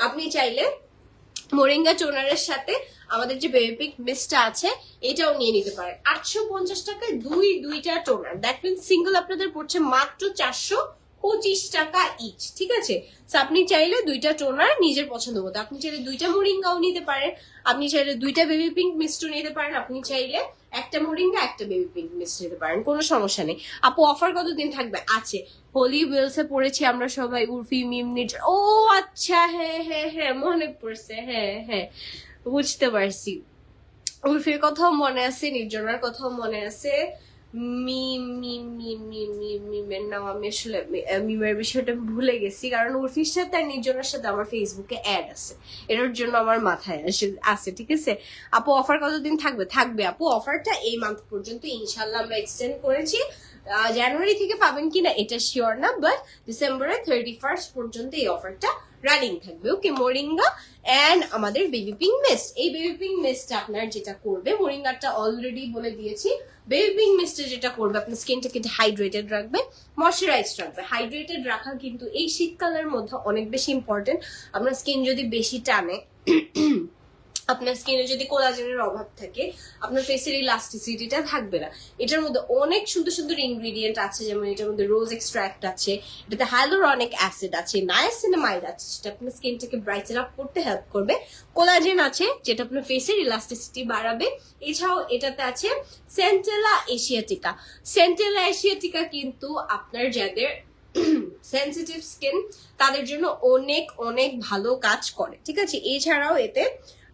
আপনি চাইলে মোরিঙ্গা টোনারের সাথে আমাদের যে বেবি পিঙ্ক মিস্টটা আছে এটাও নিয়ে নিতে পারেন। 850 টাকায় দুইটা টোনার, দ্যাট মিন্স সিঙ্গেল আপনাদের পড়ছে মাত্র 425 টাকা ইচ, ঠিক আছে। আপনি চাইলে 2টা টোনার নিজের পছন্দ মতো, আপনি চাইলে 2টা মোরিঙ্গাও নিতে পারেন, আপনি চাইলে 2টা বেবি পিঙ্ক মিস্টও নিতে পারেন, আপনি চাইলে একটা মোরিঙ্গা একটা বেবি পিঙ্ক মিস্ট নিতে পারেন, কোনো সমস্যা নেই। আপু অফার কতদিন থাকবে? আছে, হোলি ওয়েলসে পড়েছি আমরা সবাই, উর্ফি মিম নির্জন। ও আচ্ছা, হ্যাঁ হ্যাঁ হ্যাঁ মনে পড়ছে, হ্যাঁ হ্যাঁ বুঝতে পারছি। উর্ফির কথাও মনে আছে, নির্জনার কথাও মনে আছে। মিমের নাম আমি আসলে মিমের বিষয়টা ভুলে গেছি, কারণ উর্ফির সাথে আর নির্জনার সাথে আমার ফেসবুকে অ্যাড আছে, এটার জন্য আমার মাথায় আছে, ঠিক আছে। আপু অফার কতদিন থাকবে? থাকবে আপু, অফারটা এই মান্থ পর্যন্ত ইনশাল্লাহ আমরা এক্সটেন্ড করেছি। জানুয়ারি থেকে পাবেন কিনা এটা শিওর না, বাট ডিসেম্বরের 31st পর্যন্ত এই অফারটা রানিং থাকবে। ওকে, মোরিঙ্গা এন্ড আমাদের বেবি পিঙ্ক মিস্ট। এই বেবি পিঙ্ক মিস্টটা আপনার যেটা করবে, মোরিঙ্গাটা অলরেডি বলে দিয়েছি, বেবি পিঙ্ক মিস্টে যেটা করবে আপনার স্কিনটাকে হাইড্রেটেড রাখবে, ময়শ্চারাইজড রাখবে। হাইড্রেটেড রাখা কিন্তু এই শীতকালের মধ্যে অনেক বেশি ইম্পর্টেন্ট। আপনার স্কিন যদি বেশি টানে, আপনার স্কিনে যদি কোলাজেনের অভাব থাকে, আপনার ফেসের ইলাস্টিসিটিটা থাকবে না। এটার মধ্যে অনেক সুন্দর সুন্দর ইনগ্রিডিয়েন্ট আছে, যেমন এটার মধ্যে রোজ এক্সট্রাক্ট আছে, এটাতে হাইলোরনিক অ্যাসিড আছে, নায়াসিনামাইড আছে, যেটা আপনার স্কিনটাকে ব্রাইটেন আপ করতে হেল্প করবে। কোলাজেন আছে, যেটা আপনার ফেসের ইলাস্টিসিটি বাড়াবে। এছাড়াও এটাতে আছে সেন্টেলা এশিয়াটিকা। সেন্টেলা এশিয়াটিকা কিন্তু আপনার যাদের সেন্সিটিভ স্কিন তাদের জন্য অনেক অনেক ভালো কাজ করে, ঠিক আছে। এছাড়াও এতে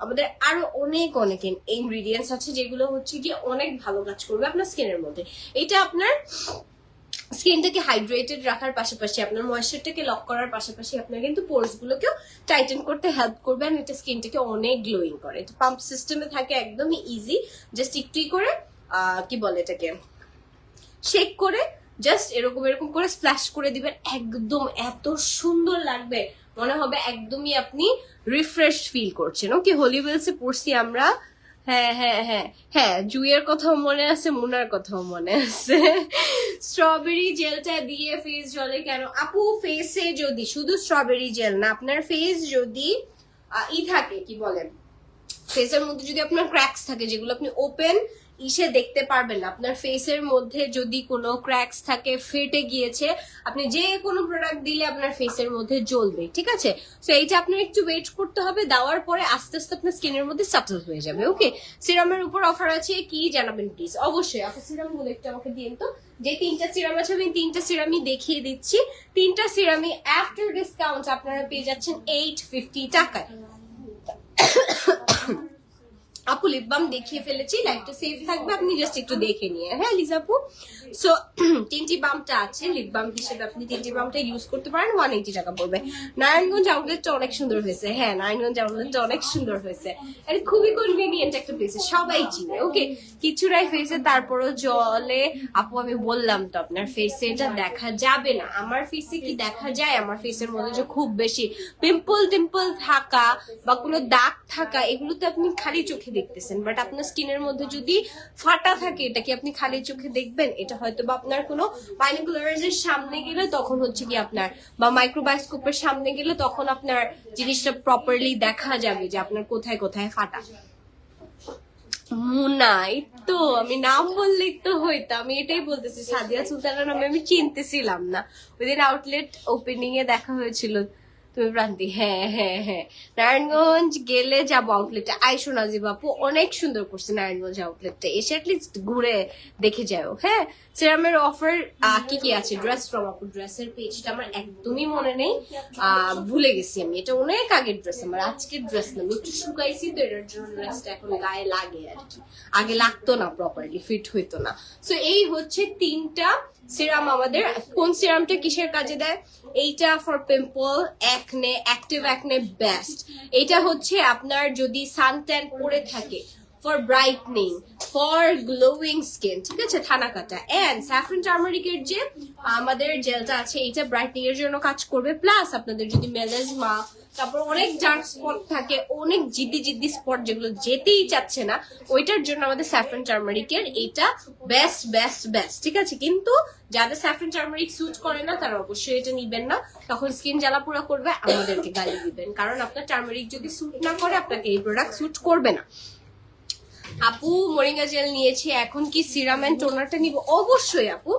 আমাদের আরো অনেক অনেক ইনগ্রিডিয়েন্টস আছে, যেগুলো হচ্ছে গিয়ে অনেক ভালো কাজ করবে আপনার স্কিনের মধ্যে। এটা আপনার স্কিনটাকে হাইড্রেটেড রাখার পাশাপাশি, আপনার ময়েশ্চারটাকে লক করার পাশাপাশি আপনার কিন্তু পোর্স গুলোকেও টাইটেন করতে হেল্প করবে। আর এটা স্কিনটাকে অনেক গ্লোয়িং করে। এটা পাম্প সিস্টেমে থাকে, একদমই ইজি, জাস্ট একটু করে কি বলে এটাকে শেক করে জাস্ট এরকম এরকম করে স্প্ল্যাশ করে দিবেন, একদম এত সুন্দর লাগবে, মনে হবে একদমই আপনি রিফ্রেশ ফিল করছেন। ওকে, হোলি ওয়েলসে পড়ছি আমরা, হ্যাঁ হ্যাঁ হ্যাঁ হ্যাঁ, জুইয়ের কথাও মনে আছে, মুনার কথাও মনে আছে। স্ট্রবেরি জেলটা দিয়ে ফেস জ্বলে কেন? আপু ফেসে যদি শুধু স্ট্রবেরি জেল না, আপনার ফেস যদি থাকে কি বলেন, ফেসের মধ্যে যদি আপনার ক্র্যাকস থাকে, যেগুলো আপনি ওপেন ইসে দেখতে পারবেন না, আপনার ফেসের মধ্যে যদি কোনো ক্র্যাকস থাকে, ফেটে গিয়েছে, আপনি যে কোনো প্রোডাক্ট দিলে আপনার ফেসের মধ্যে জ্বলবে, ঠিক আছে। সো এইটা আপনার একটু ওয়েট করতে হবে, দেওয়ার পরে আস্তে আস্তে আপনার স্কিনের মধ্যে সাটল হয়ে যাবে। ওকে, সিরামের উপর অফার আছে, কি জানাবেন প্লিজ? অবশ্যই আপনি সিরাম গুলো একটু আমাকে দিন তো, যে 3টা সিরাম আছে আমি 3টা সিরামই দেখিয়ে দিচ্ছি। 3টা সিরামই আফটার ডিসকাউন্ট আপনারা পেয়ে যাচ্ছেন 850 টাকায়। আপু লিপ বাম দেখিয়ে ফেলেছি, লাইটটা সেভ থাকবে, আপনি জাস্ট একটু দেখে নিয়ে, হ্যাঁ লিজাপু। সো 3টি বামটা আছে, লিপ বাম হিসেবে আপনি 3টি বামটা ইউজ করতে পারেন, 180 টাকা পড়বে। নারায়ণগঞ্জ আউটলেটটা অনেক সুন্দর হয়েছে, হ্যাঁ নারায়ণগঞ্জ আউটলেটটা অনেক সুন্দর হয়েছে, এটা খুবই কনভিনিয়েন্ট একটা প্লেস, সবাই চিনে। ওকে, কিছু নাই ফেসে, তারপরও জলে। আপু আমি বললাম তো আপনার ফেসে এটা দেখা যাবে না, আমার ফেসে কি দেখা যায়? আমার ফেসের মধ্যে যে খুব বেশি পিম্পল টিম্পল থাকা বা কোনো দাগ থাকা, এগুলোতে আপনি খালি চোখে দেখতেছেন, বাট আপনার স্কিনের মধ্যে যদি ফাটা থাকে, এটা কি আপনি খালি চোখে দেখবেন? এটা হয়তো বা আপনার কোনো বাইনোকুলারের সামনে গেলে তখন হচ্ছে কি আপনার, বা মাইক্রোবায়োস্কোপের সামনে গেলে তখন আপনার জিনিসটা প্রপারলি দেখা যাবে যে আপনার কোথায় কোথায় ফাটা। মুনাই তো আমি নাম বললেই তো হইতো, আমি এটাই বলতেছি, সাদিয়া সুলতানা নামে আমি চিনতেছিলাম না, ওই দিন আউটলেট ওপেনিং এ দেখা হয়েছিল। তুমি প্রান্তি, হ্যাঁ হ্যাঁ হ্যাঁ, নারায়ণগঞ্জ গেলে যাবো আউটলেটে, আইসো নাজিব আপু, অনেক সুন্দর করছে নারায়ণগঞ্জ আউটলেটটা, এসে অ্যাটলিস্ট ঘুরে দেখে যাও। হ্যাঁ, সিরামের অফার কি কি আছে? ড্রেস ফ্রম আপু, ড্রেসের পেজটা আমার একদমই মনে নেই, ভুলে গেছি আমি, এটা অনেক আগের ড্রেস, আমার আজকের ড্রেস না, আমি একটু শুকাইছি তো এটার জন্য ড্রেসটা এখন গায়ে লাগে আর কি, আগে লাগতো না, প্রপারলি ফিট হইতো না। সো এই হচ্ছে 3টা সিরাম আমাদের কোন সিরামটা কিসের কাজে দেয়? এইটা for pimple, acne, active acne best. এটা হচ্ছে আপনার যদি সানট্যান পড়ে থাকে, for brightening, for glowing skin, ঠিক আছে, থানা কাটা। এন্ড স্যাফরন টার্মারিকের যে আমাদের জেলটা আছে এটা ব্রাইটনিং এর জন্য কাজ করবে, প্লাস আপনাদের যদি মেলাজমা, তারপর অনেক ডার্ক স্পট থাকে, অনেক জিদ্দি স্পট যেগুলো যেতেই চাচ্ছে না, ওইটার জন্য আমাদের স্যাফরন টার্মারিকের এটা বেস্ট বেস্ট বেস্ট, ঠিক আছে। কিন্তু যাদের স্যাফরন টার্মারিক স্যুট করে না তারা অবশ্যই এটা নিবেন না, তখন স্কিন জ্বালাপোড়া করবে, আমাদেরকে গালি দিবেন, কারণ আপনার টার্মারিক যদি স্যুট না করে আপনাকে এই প্রোডাক্ট স্যুট করবে না। আপু মোরিঙ্গা জেল নিয়েছি, এখন কি সিরাম এন্ড টোনারটা নিব? অবশ্যই আপু,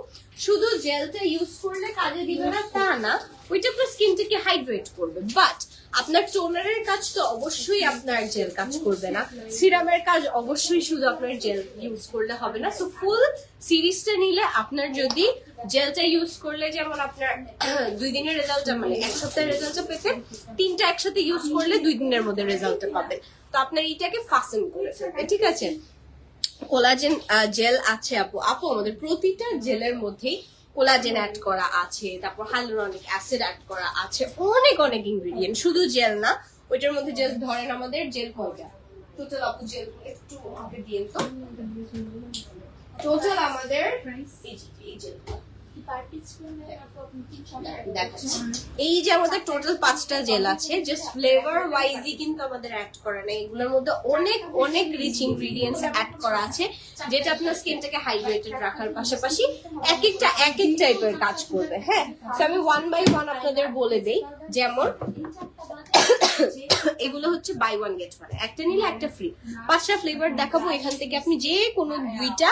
শুধু জেলটা ইউজ করলে কাজে দিবে না তা না, ওইটা আপনার স্কিনটাকে হাইড্রেট করবে, বাট আপনার টোনারের কাজ তো অবশ্যই আপনার জেল কাজ করবে না, সিরামের কাজ অবশ্যই শুধু আপনার জেল ইউজ করলে হবে না। সো ফুল সিরিজটা নিলে আপনার যদি জেলটা ইউজ করলে যেমন আপনার 2 দিনের রেজাল্টটা মানে 1 সপ্তাহের রেজাল্টটা পেতেন, 3টা একসাথে ইউজ করলে 2 দিনের মধ্যে রেজাল্টটা পাবেন। তো আপনার এইটাকে ফাস্টেন করে ফেলবে, ঠিক আছে। কোলাজেন জেল আছে আপু, আমাদের প্রতিটা জেলের মধ্যেই কোলাজেন অ্যাড করা আছে, তারপর হাইলুরনিক অ্যাসিড অ্যাড করা আছে, অনেক অনেক ইনগ্রেডিয়েন্ট, শুধু জেল না। ওইটার মধ্যে জাস্ট ধরেন আমাদের জেল কয়টা টোটাল আপু, জেল একটু আমাকে দিয়ে তো, টোটাল আমাদের এই জেল এই যে আমাদের টোটাল 5টা জেল আছে, জাস্ট ফ্লেভার ওয়াইজই কিন্তু আমাদের অ্যাড করা নেই, এগুলোর মধ্যে অনেক অনেক রিচ ইনগ্রেডিয়েন্টস অ্যাড করা আছে, যেটা আপনার স্কিনটাকে হাইড্রেটেড রাখার পাশাপাশি এক এক টাইপের কাজ করবে। হ্যাঁ, আমি 1 বাই 1 আপনাদের বলে দেই। যেমন এগুলো হচ্ছে বাই 1 গেট 1, একটা নিলে একটা ফ্রি, 5টা ফ্লেভার দেখাবো, এখান থেকে আপনি যে কোনো 2টা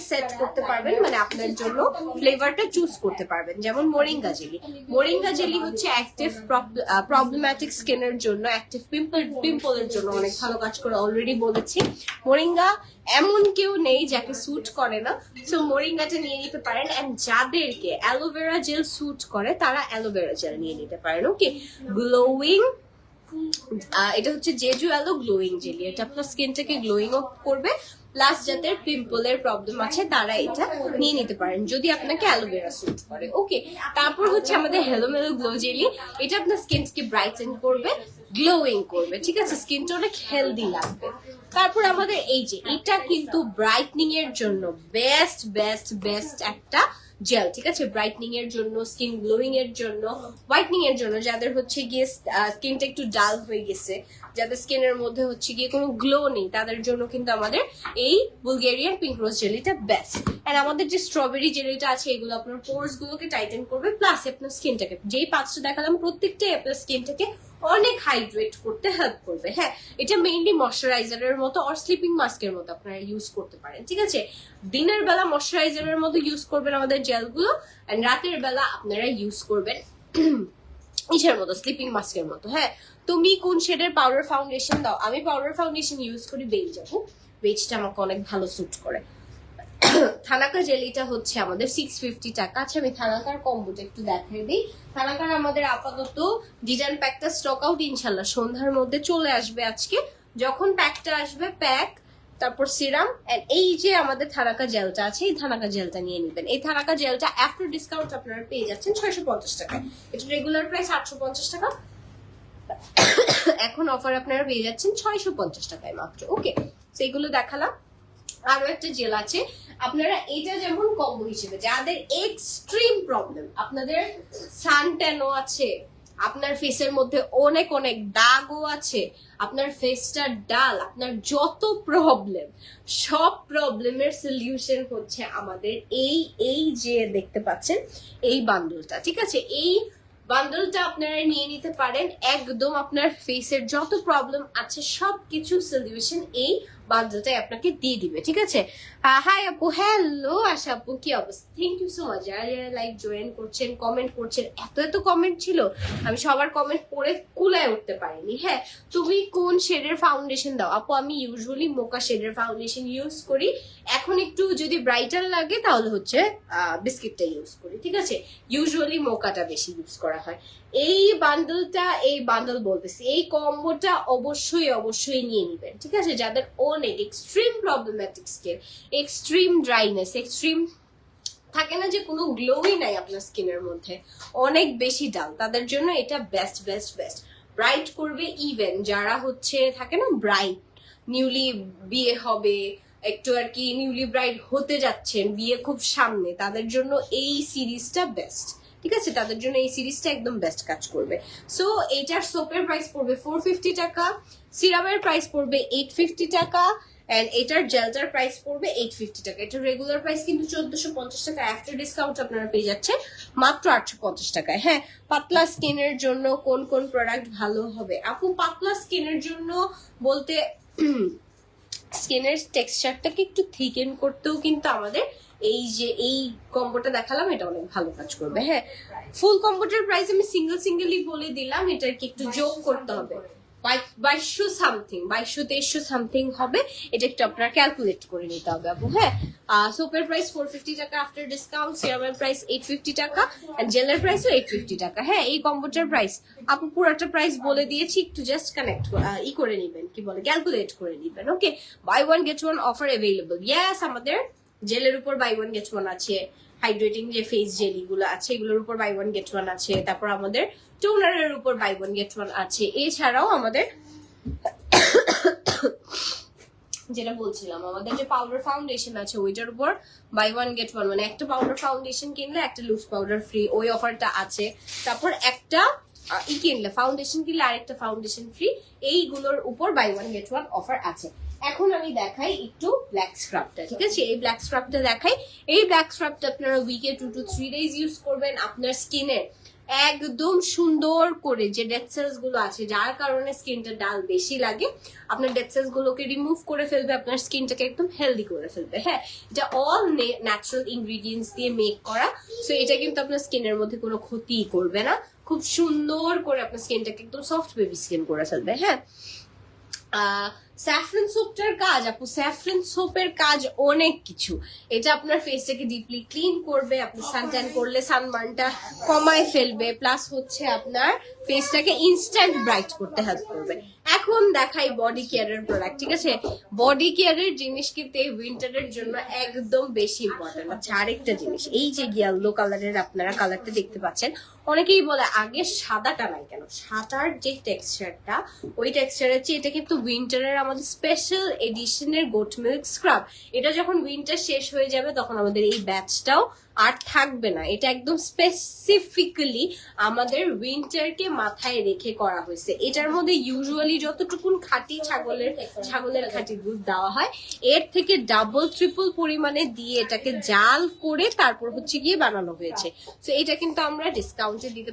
সেট করতে পারবেন, মানে আপনার জন্য ফ্লেভারটা চুজ করতে পারবেন। যেমন মোরিঙ্গা জেলি হচ্ছে অ্যাক্টিভ প্রবলেম্যাটিক স্কিনের জন্য, অ্যাক্টিভ পিম্পলের জন্য অনেক ভালো কাজ করে, অলরেডি বলেছি। মোরিঙ্গা এমন কেউ নেই যাকে স্যুট করে না, সো মোরিঙ্গাটা নিয়ে নিতে পারেন। এন্ড যাদেরকে অ্যালোভেরা জেল স্যুট করে তারা অ্যালোভেরা জেল নিয়ে নিতে পারেন। ওকে, গ্লোয়িং, এটা হচ্ছে জেজু অ্যালো গ্লোয়িং জেলি, এটা আপনার স্কিনটাকে গ্লোয়িং আপ করবে, প্লাস যাদের পিম্পলের প্রবলেম আছে তারা এটা নিয়ে নিতে পারেন যদি আপনাকে অ্যালোভেরা স্যুট করে। ওকে, তারপর হচ্ছে আমাদের হেলোমেলো গ্লো জেলি, এটা আপনার স্কিনকে ব্রাইটেন করবে, গ্লোয়িং করবে, ঠিক আছে, স্কিনটা অনেক হেলদি লাগবে। তারপর আমাদের এই যে এটা কিন্তু ব্রাইটনিং এর জন্য বেস্ট বেস্ট বেস্ট একটা জেল, ঠিক আছে, ব্রাইটনিং এর জন্য, স্কিন গ্লোয়িং এর জন্য, হোয়াইটনিং এর জন্য, যাদের হচ্ছে গিয়ে স্কিনটা একটু ডাল হয়ে গেছে, যাদের স্কিনের মধ্যে হচ্ছে গিয়ে কোনো গ্লো নেই, তাদের জন্য কিন্তু আমাদের এই বুলগেরিয়ান পিঙ্ক রোজ জেলিটা বেস্ট। এন্ড আমাদের যে স্ট্রবেরি জেলিটা আছে, এগুলো আপনার পোর্স গুলোকে টাইটেন করবে, প্লাস আপনার স্কিনটাকে, যেই 5টা দেখালাম প্রত্যেকটাই আপনার স্কিনটাকে অনেক হাইড্রেট করতে হেল্প করবে। হ্যাঁ, এটা মেইনলি ময়শ্চারাইজারের মতো আর স্লিপিং মাস্কের মতো আপনারা ইউজ করতে পারেন, ঠিক আছে। দিনের বেলা ময়শ্চারাইজারের মতো ইউজ করবেন আমাদের জেলগুলো, এন্ড রাতের বেলা আপনারা ইউজ করবেন ইসের মতো, স্লিপিং মাস্কের মতো। হ্যাঁ, তুমি কোন শেডের পাউডার ফাউন্ডেশন দাও? আমি পাউডার ফাউন্ডেশন ইউজ করি বেজ আপু, বেজটা আমাকে অনেক ভালো স্যুট করে। থানাকা জেলিটা হচ্ছে আমাদের 650 টাকা। আচ্ছা, আমি থানাকার কম্বোটা একটু দেখাই দিই। থানাকার আমাদের আপাতত ডিজাইন প্যাকটা স্টক আউট, ইনশাল্লাহ সন্ধ্যার মধ্যে চলে আসবে আজকে। যখন প্যাকটা আসবে, প্যাক, তারপর সিরাম, এন্ড এই যে আমাদের থানাকা জেলটা আছে, এই থানাকা জেলটা নিয়ে নেবেন। এই থানাকা জেলটা আফটার ডিসকাউন্ট আপনারা পেয়ে যাচ্ছেন 650 টাকায়, এটা রেগুলার প্রাইস 850 টাকা, এখন অফার আপনারা পেয়ে যাচ্ছেন 650 টাকায় মাত্র। ওকে, সেইগুলো দেখালাম। আরো একটা জেল আছে, আপনারা এটা যেমন কম্বো হিসেবে, যাদের এক্সট্রিম প্রবলেম, আপনাদের সান ট্যানও আছে, আপনার ফেসের মধ্যে অনেক অনেক দাগও আছে, আপনার ফেসটা ডাল, আপনার যত প্রবলেম, সব প্রবলেমের সলিউশন হচ্ছে আমাদের এই যে দেখতে পাচ্ছেন এই বান্ডলটা, ঠিক আছে। এই বান্ডলটা আপনারা নিয়ে নিতে পারেন, একদম আপনার ফেসের যত প্রবলেম আছে সবকিছু সলিউশন এই বান্ডলটাই আপনাকে দিয়ে দিবে, ঠিক আছে। হাই আপু, হ্যালো আশা আপু, কি অবস্থা? থ্যাংক ইউ সো মাচ যারা লাইক জয়েন করছেন, কমেন্ট করছেন, এত কমেন্ট ছিল, আমি সবার কমেন্ট পড়ে কুলায় উঠতে পারিনি। হ্যাঁ, তুমি কোন শেডের ফাউন্ডেশন দাও? আপু আমি ইউজুয়ালি মোকা শেডের ফাউন্ডেশন ইউজ করি, এখন একটু যদি ব্রাইটার লাগে তাহলে হচ্ছে বিস্কিটটা ইউজ করি, ঠিক আছে। ইউজুয়ালি মোকাটা বেশি ইউজ করা হয়। এই বান্ডল বলতেছি, এই কম্বোটা অবশ্যই নিয়ে নিবেন, ঠিক আছে, যাদের অনেক extreme problematic skin, extreme dryness, extreme থাকে না যে কোনো গ্লোই নাই আপনার স্কিনের মধ্যে, অনেক বেশি ডাল, তাদের জন্য এটা বেস্ট বেস্ট বেস্ট। ব্রাইট করবে ইভেন যারা হচ্ছে থাকে না ব্রাইট, নিউলি বিয়ে হবে, একটু আর কি নিউলি ব্রাইড হতে যাচ্ছেন, বিয়ে খুব সামনে, তাদের জন্য এই সিরিজটা বেস্ট। ঠিক আছে, তাদের জন্য এই সিরিজটা একদম বেস্ট কাজ করবে। সো এইটার সোপের প্রাইস পড়বে 450 টাকা, সিরামের প্রাইস পড়বে 850 টাকা, এন্ড এটার জেলটার প্রাইস পড়বে 850 টাকা। এটা রেগুলার প্রাইস কিন্তু 1450 টাকা, আফটার ডিসকাউন্ট আপনারা পেয়ে যাচ্ছেন মাত্র 850 টাকায়। হ্যাঁ, পাতলা স্কিনের জন্য কোন কোন প্রোডাক্ট ভালো হবে আপু? পাতলা স্কিনের জন্য বলতে স্কিনের টেক্সচারটাকে একটু থিকেন করতেও কিন্তু আমাদের এই যে এই কম্বোটা দেখালাম এটা অনেক ভালো কাজ করবে। হ্যাঁ, ফুল কম্বোটার প্রাইস আমি সিঙ্গেলি বলে দিলাম, এটাকে একটু যোগ করতে হবে, 2200 সামথিং, 2200-2300 সামথিং হবে, এটা একটু আপনারা ক্যালকুলেট করে নিতে হবে আপু। হ্যাঁ, সোপের প্রাইস 450 টাকা আফটার ডিসকাউন্ট, সিরামের প্রাইস 850 টাকা, এন্ড জেলের প্রাইসও 850 টাকা। হ্যাঁ, এই কম্বোটার প্রাইস আপু পুরোটা প্রাইস বলে দিয়েছি, একটু জাস্ট কানেক্ট করে নিবেন, কি বলে ক্যালকুলেট করে নিবেন। Okay, buy one get one offer available. Yes, আমাদের জেলের উপর বাই ওয়ান গেট ওয়ান আছে, হাইড্রেটিং যে ফেস জেলি গুলো আছে এগুলোর উপর বাই ওয়ান গেট ওয়ান আছে, তারপর আমাদের টোনারের উপর বাই ওয়ান গেট ওয়ান আছে। এছাড়াও আমাদের যেটা বলছিলাম আমাদের যে পাউডার ফাউন্ডেশন আছে ওইটার উপর বাই ওয়ান গেট ওয়ান, মানে একটা পাউডার ফাউন্ডেশন কিনলে একটা লুজ পাউডার ফ্রি, ওই অফারটা আছে। তারপর একটা কিনলে ফাউন্ডেশন কিনলে আরেকটা ফাউন্ডেশন ফ্রি, এইগুলোর উপর buy one get one offer আছে। এখন আমি দেখাই একটু ব্ল্যাক স্ক্রাবটা। ঠিক আছে, এই ব্ল্যাক স্ক্রাবটা দেখাই। এই ব্ল্যাক স্ক্রাবটা আপনারা উইকে 2 to 3 days ইউজ করবেন, আপনার স্কিনে একদম সুন্দর করে যে ডেড সেলস গুলো আছে যার কারণে স্কিনটা ডাল বেশি লাগে, আপনার ডেড সেলস গুলোকে রিমুভ করে ফেলবে, আপনার স্কিনটাকে একদম হেলদি করে ফেলবে। হ্যাঁ, এটা অল ন্যাচারাল ইনগ্রিডিয়েন্টস দিয়ে মেক করা, সো এটা কিন্তু আপনার স্কিনের মধ্যে কোনো ক্ষতি করবে না, খুব সুন্দর করে আপনার স্কিনটাকে একদম সফট বেবি স্কিন করে ফেলবে। হ্যাঁ, স্যাফরন সোপটার কাজ আপু, স্যাফরন সোপের কাজ অনেক কিছু। এটা আপনার ফেসটাকে ডিপলি ক্লিন করবে, আপনি সানট্যান করলে সানবার্নটা কমায় ফেলবে, প্লাস হচ্ছে আপনার ফেসটাকে ইনস্ট্যান্ট ব্রাইট করতে হেল্প করবে। এখন দেখাই বডি কেয়ারের প্রোডাক্ট। ঠিক আছে, বডি কেয়ারের জিনিস কিন্তু এই উইন্টারের জন্য একদম বেশি ইম্পর্টেন্ট। আচ্ছা, আরেকটা জিনিস, এই যে ইয়েলো কালারের আপনারা কালারটা দেখতে পাচ্ছেন, অনেকেই বলে আগে সাদাটা নাই কেন, সাদার যে টেক্সচারটা ওই টেক্সচারের চেয়ে এটা কিন্তু উইন্টারের আমাদের স্পেশাল এডিশনের গোট মিল্ক স্ক্রাব। এটা যখন উইন্টার শেষ হয়ে যাবে তখন আমাদের এই ব্যাচটাও আর থাকবে না, এটা একদম স্পেসিফিক্যালি আমাদের উইন্টারকে মাথায় রেখে করা হয়েছে। এটার মধ্যে ইউজুয়ালি যতটুকুন খাঁটি ছাগলের খাঁটি দুধ দেওয়া হয় এর থেকে ডাবল ট্রিপল পরিমাণে দিয়ে এটাকে জাল করে তারপর হচ্ছে গিয়ে বানানো হয়েছে। তো এটা কিন্তু আমরা ডিসকাউন্টে দিতে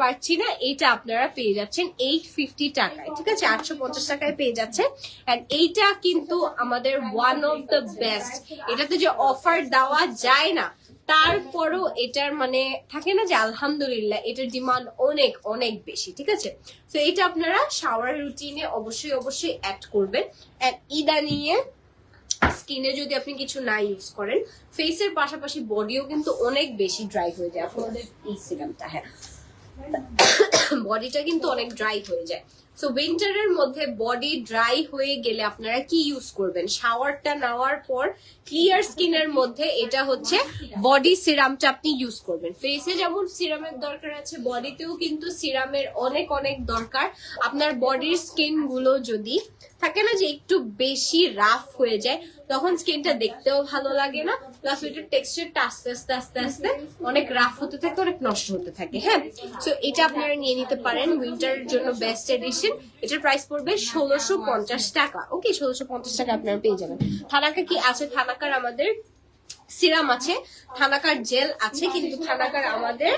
পারছি না, এটা আপনারা পেয়ে যাচ্ছেন 850 টাকায়। ঠিক আছে, 850 টাকায় পেয়ে যাচ্ছেন। এন্ড এইটা কিন্তু আমাদের ওয়ান অফ দ্য বেস্ট, এটাতে যে অফার দেওয়া যায় না তারপরও এটার মানে থাকে না যে আলহামদুলিল্লাহ এটার ডিমান্ড অনেক অনেক বেশি। ঠিক আছে, তো এটা আপনারা শাওয়ার রুটিনে অবশ্যই অ্যাড করবেন। ইদানিয়ে স্কিনে যদি আপনি কিছু না ইউজ করেন, ফেসের পাশাপাশি বডিও কিন্তু অনেক বেশি ড্রাই হয়ে যায় আপনাদের এই সিরামটা। হ্যাঁ, বডিটা কিন্তু অনেক ড্রাই হয়ে যায়। সো উইন্টারের মধ্যে বডি ড্রাই হয়ে গেলে আপনারা কি ইউজ করবেন? শাওয়ারটা নেওয়ার পর ক্লিয়ার স্কিনের মধ্যে এটা হচ্ছে বডি সিরামটা আপনি ইউজ করবেন। ফেসে যেমন সিরামের দরকার আছে, বডিতেও কিন্তু সিরামের অনেক অনেক দরকার। আপনার বডির স্কিন গুলো যদি থাকে না যে একটু বেশি রাফ হয়ে যায় তখন স্কিনটা দেখতেও ভালো লাগে না, প্লাস ওইটার টেক্সচারটা আস্তে আস্তে অনেক রাফ হতে থাকে, অনেক নষ্ট হতে থাকে। হ্যাঁ, সো এটা আপনারা নিয়ে নিতে পারেন উইন্টারের জন্য বেস্ট এডিশন। এটার প্রাইস পড়বে 1650 টাকা। ওকে, 1650 টাকা আপনারা পেয়ে যাবেন। থানাকা কি আছে? থানাকার আমাদের সিরাম আছে, থানাকার জেল আছে, কিন্তু থানাকার আমাদের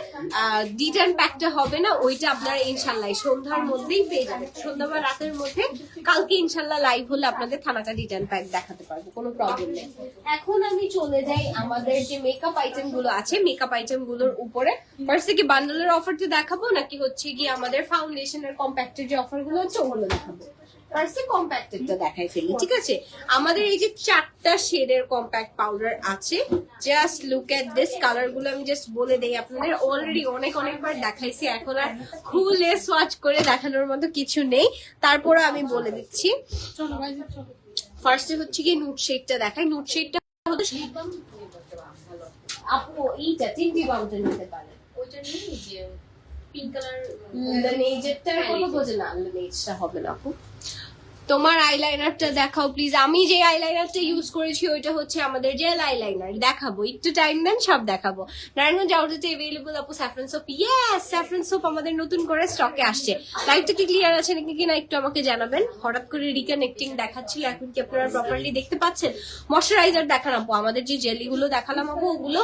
ডিটান প্যাকটা হবে না, ওইটা আপনারা ইনশাল্লাহ সন্ধ্যার মধ্যেই পেয়ে যাবেন। সন্ধ্যা বা রাতের মধ্যে কালকে ইনশাল্লাহ লাইভ হলে আপনাদের থানাকা ডিটান প্যাক দেখাতে পারবো, কোনো প্রবলেম নেই। এখন আমি চলে যাই আমাদের যে মেকআপ আইটেম গুলো আছে, মেকআপ আইটেম গুলোর উপরে ফার্স্ট থেকে বান্ডেলের অফারটা দেখাবো নাকি হচ্ছে কি আমাদের ফাউন্ডেশনের কম্প্যাক্টের যে অফার গুলো আছে ওগুলো দেখাবো? ফার্স্টে কম্প্যাক্টেডটা দেখাই ফেলি। ঠিক আছে, আমাদের এই যে 4টা শেডের কম্প্যাক্ট পাউডার আছে, just look at this. Colour গুলো আমি জাস্ট বলে দেই, আপনাদের অলরেডি অনেকবার দেখাইছি, এখন আর খুলে সোয়াচ করে দেখানোর মতো কিছু নেই, তারপরে আমি বলে দিচ্ছি। ফার্স্টে হচ্ছে কি নুট শেডটা দেখাই। নুট শেডটা আপু এইটা টিন্টি বামটা নিতে পারেন, ওইটা নিয়ে যে পিঙ্ক কালার লেনেজেরটা কোনো বোঝে না, লেনেজটা হবে না আপু। তোমার আইলাইনারটা দেখাও প্লিজ। আমি যে আইলাইনারটা ইউজ করেছি ওইটা হচ্ছে আমাদের জেল আইলাইনার। দেখাবো, একটু টাইম দেন, সব দেখাবো। নারায়ণগঞ্জ আউটলেটে अवेलेबल আপু saffron soap. Yes, saffron soap আমাদের নতুন করে স্টকে আসছে। লাইটটা কি ক্লিয়ার আছে নাকি কিনা একটু আমাকে জানাবেন। হঠাৎ করে রিকানেক্টিং দেখাচ্ছিল, এখন কি আপনারা প্রপারলি দেখতে পাচ্ছেন? ময়শ্চারাইজার দেখান আপু, আমাদের যে জেলিগুলো দেখালাম আপু ওগুলো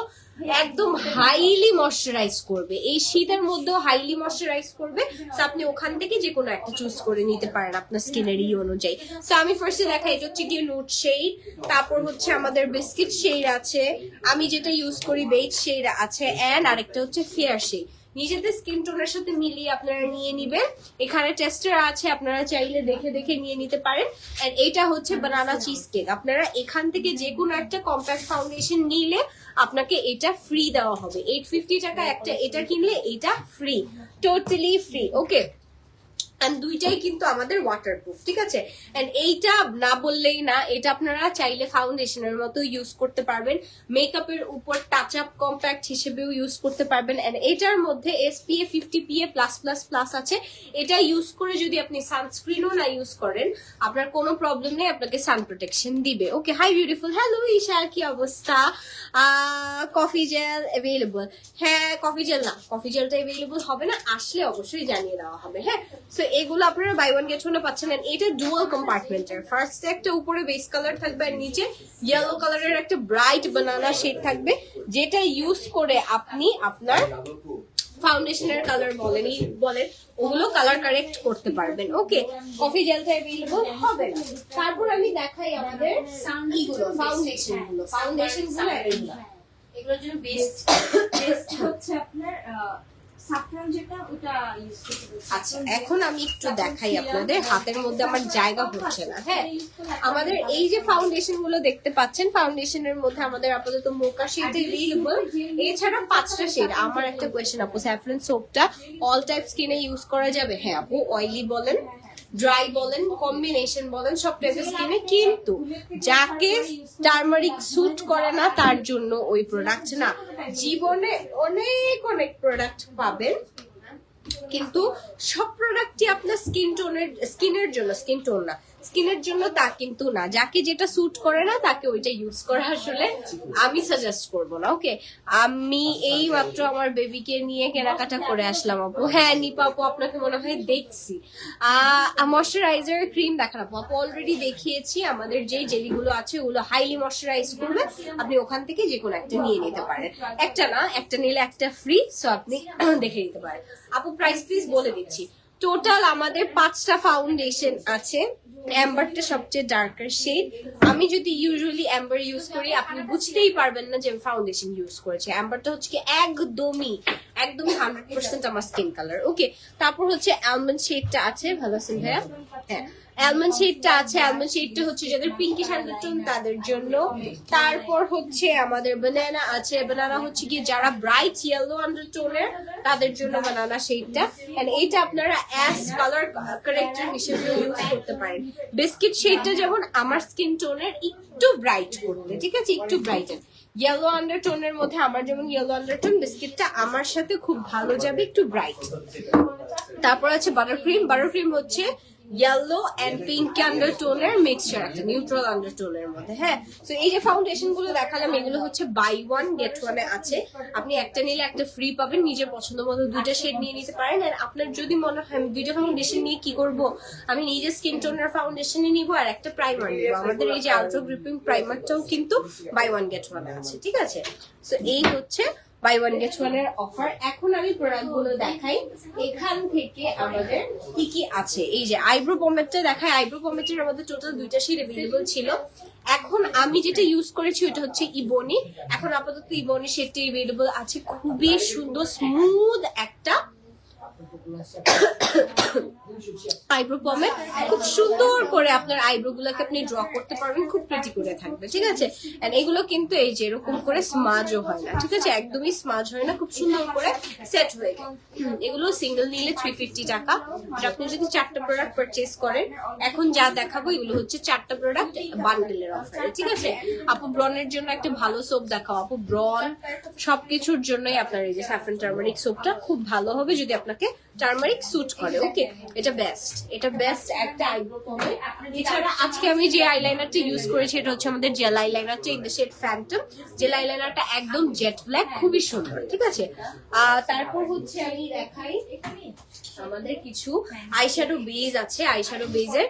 একদম হাইলি ময়শ্চারাইজ করবে, এই শীতের মধ্যেও হাইলি ময়শ্চারাইজ করবে। তো আপনি ওখান থেকে যে কোনো একটা চুজ করে নিতে পারেন আপনার স্কিনের অনুযায়ী। তো আমি ফার্স্টে দেখাই, এটা হচ্ছে গিয়ে নুড শেড, তারপর হচ্ছে আমাদের বিস্কিট শেড আছে, আমি যেটা ইউজ করি বেজ শেড আছে, এন্ড আরেকটা হচ্ছে ফেয়ার শেড। নিজেদের স্কিন টোনের সাথে মিলিয়ে আপনারা নিয়ে নিবেন। এখানে টেস্টার আছে, আপনারা চাইলে দেখে দেখে নিয়ে নিতে পারেন। এন্ড এইটা হচ্ছে বানানা চিজ কেক। আপনারা এখান থেকে যে কোনো একটা কম্প্যাক্ট ফাউন্ডেশন নিলে আপনাকে এটা ফ্রি দেওয়া হবে। 850 টাকা একটা, এটা কিনলে এটা free, totally free. Okay, and দুইটাই কিন্তু আমাদের ওয়াটারপ্রুফ, ঠিক আছে। এন্ড এইটা না বললেই না, এটা আপনারা চাইলে ফাউন্ডেশনের মতো ইউজ করতে পারবেন, মেকআপের উপর টাচ আপ কম্প্যাক্ট হিসেবেও ইউজ করতে পারবেন। এন্ড এটার মধ্যে SPF 50 PA+++ আছে। এটা ইউজ করে যদি আপনি সানস্ক্রিনও না ইউজ করেন আপনার কোনো প্রবলেম নেই, আপনাকে সান প্রোটেকশন দিবে। Okay, hi beautiful, hello Isha, কি অবস্থা? Coffee gel available? হ্যাঁ, কফি জেল না, কফি জেলটা अवेलेबल হবে না, আসলে অবশ্যই জানিয়ে দেওয়া হবে। হ্যাঁ, সো এগুলো আপনারা বাই ওয়ান গেট ওয়ানে পাচ্ছেন। এটা ডুয়াল কম্পার্টমেন্টের, ফার্স্ট একটা উপরে বেস কালার থাকবে আর নিচে ইয়েলো কালারের একটা ব্রাইট বানানা শেড থাকবে, যেটা ইউজ করে আপনি আপনার ফাউন্ডেশনের কালার বলেন ওগুলো কালার কারেক্ট করতে পারবেন। ওকে, কফি জেলটা अवेलेबल হবে না। তারপর আমি দেখাই আমাদের ফাউন্ডেশন গুলো এগুলোর জন্য বেস্ট হচ্ছে আপনার সাফরান, যেটা ওটা ইউজ করতে বলছি। আচ্ছা, এখন আমি একটু দেখাই আপনাদের, হাতের মধ্যে আমার জায়গা হচ্ছে না। হ্যাঁ, আমাদের এই যে ফাউন্ডেশন গুলো দেখতে পাচ্ছেন, ফাউন্ডেশনের মধ্যে আমাদের আপাতত মোকা শেড अवेलेबल, এছাড়া 5টা শেড। আমার একটা কোয়েশ্চেন আপু, স্যাফরন সোপটা অল টাইপ স্কিনে ইউজ করা যাবে? হ্যাঁ আপু, অয়েলি বলেন, ড্রাই বলেন, কম্বিনেশন বলেন, সব টাইপের স্কিনে। কিন্তু যাকে টার্মারিক স্যুট করে না তার জন্য ওই প্রোডাক্ট না। জীবনে অনেক অনেক প্রোডাক্ট পাবেন, কিন্তু সব প্রোডাক্টই আপনার স্কিনের জন্য, স্কিন টোন না, স্কিনের জন্য তা কিন্তু না। যাকে যেটা স্যুট করে না তাকে ওইটা ইউজ করা আসলে আমি সাজেস্ট করব না। ওকে, আমি এই মাত্র আমার বেবিকে নিয়ে কেনাকাটা করে আসলাম আপু। হ্যাঁ নিপা আপু, আপনাকে মনে হয় দেখছি। ময়শ্চারাইজার ক্রিম দেখান আপু। আপু অলরেডি দেখিয়েছি, আমাদের যে জেলিগুলো আছে ওগুলো হাইলি ময়শ্চারাইজ করবে, আপনি ওখান থেকে যে কোনো একটা নিয়ে নিতে পারেন। একটা না, একটা নিলে একটা ফ্রি, সো আপনি দেখে নিতে পারেন। আপু প্রাইস প্লিজ বলে দিচ্ছি। টোটাল আমাদের 5টা ফাউন্ডেশন আছে, অ্যাম্বারটা সবচেয়ে ডার্কার শেড। আমি যদি ইউজুয়ালি অ্যাম্বার ইউজ করি আপনি বুঝতেই পারবেন না যে আমি ফাউন্ডেশন ইউজ করেছি। অ্যাম্বারটা হচ্ছে কি একদমই 100% আমার স্কিন কালার। ওকে, তারপর হচ্ছে অ্যালমন্ড শেডটা আছে, ভালো আছেন ভাইয়া? হ্যাঁ, অ্যালমন্ড শেডটা আছে, অ্যালমন্ড শেডটা হচ্ছে যাদের পিঙ্কিশ আন্ডারটোন তাদের জন্য। তারপর হচ্ছে আমাদের বানানা আছে, বানানা হচ্ছে কি যারা ব্রাইট ইয়েলো আন্ডারটোনের তাদের জন্য বানানা শেডটা। এন্ড এইটা আপনারা অ্যাশ কালার কারেক্টর হিসেবে ইউজ করতে পারেন। বিস্কিট শেডটা যেমন আমার স্কিন টোনের একটু ব্রাইট করতে, ঠিক আছে, একটু ব্রাইটার। ইয়েলো আন্ডারটোনের মধ্যে আমার যেমন ইয়েলো আন্ডারটোন, বিস্কিটটা আমার সাথে খুব ভালো যাবে, একটু ব্রাইট। তারপর আছে বাটার ক্রিম। বাটার ক্রিম হচ্ছে ইয়েলো এন্ড পিঙ্ক আন্ডারটোনের মিক্সচার, একটা নিউট্রাল আন্ডারটোনের মধ্যে। হ্যাঁ, তো এই যে ফাউন্ডেশন গুলো দেখালাম এগুলো হচ্ছে বাই ওয়ান গেট ওয়ানে আছে। আপনি একটা নিলে একটা ফ্রি পাবেন, নিজের পছন্দ মতো দুইটা শেড নিয়ে নিতে পারেন। আর আপনার যদি মনে হয় আমি দুইটা ফাউন্ডেশন নিয়ে কি করব, আমি নিজের স্কিন টোনের ফাউন্ডেশনই নিব আর একটা প্রাইমার নিব। আমাদের এই যে আউটার গ্রিপিং প্রাইমারটাও কিন্তু বাই ওয়ান গেট ওয়ানে আছে, ঠিক আছে। তো এই হচ্ছে বাই ওয়ান গেট ওয়ান এর অফার। এখন আমি প্রোডাক্ট গুলো দেখাই এখান থেকে আমাদের কি কি আছে। এই যে আইব্রো পমেটটা দেখাই। আইব্রো পমেটের আমাদের টোটাল 2টা শেড अवेलेबल ছিল। এখন আমি যেটা ইউজ করেছি ওটা হচ্ছে ইবনি। এখন আপাতত ইবনি শেডটা अवेलेबल আছে, খুবই সুন্দর স্মুথ একটা আইব্রো পমে খুব সুন্দর করে আপনার আইব্রো গুলোকে আপনি ড্র করতে পারবেন, খুব প্রিটি করে থাকবে, ঠিক আছে। এন্ড এগুলো কিন্তু এই যে এরকম করে স্মাজও হয় না, ঠিক আছে, একদমই স্মাজ হয় না, খুব সুন্দর করে সেট হয়ে যায়। এগুলো সিঙ্গেল নিলে 350 টাকা। আর আপনি যদি 4টা প্রোডাক্ট পারচেজ করেন, এখন যা দেখাবো এগুলো হচ্ছে 4টা প্রোডাক্ট বান্ডেলের অফারে, ঠিক আছে। আপু ব্রনের জন্য একটা ভালো সোপ দেখাও। আপু ব্রন সবকিছুর জন্যই আপনার এই যে স্যাফরন টার্মারিক সোপটা খুব ভালো হবে যদি আপনাকে টার্মারিক স্যুট করে। ওকে, এটা বেস্ট, এটা বেস্ট একটা আইব্রো পমে। এছাড়া আজকে আমি যে আইলাইনারটা ইউজ করেছি এটা হচ্ছে আমাদের জেল আইলাইনারটা in the shade phantom. Gel আইলাইনারটা একদম জেট ব্ল্যাক, খুবই সুন্দর, ঠিক আছে। তারপর হচ্ছে আমি দেখাই আমাদের কিছু আইশ্যাডো বেজ আছে। আইশ্যাডো বেজের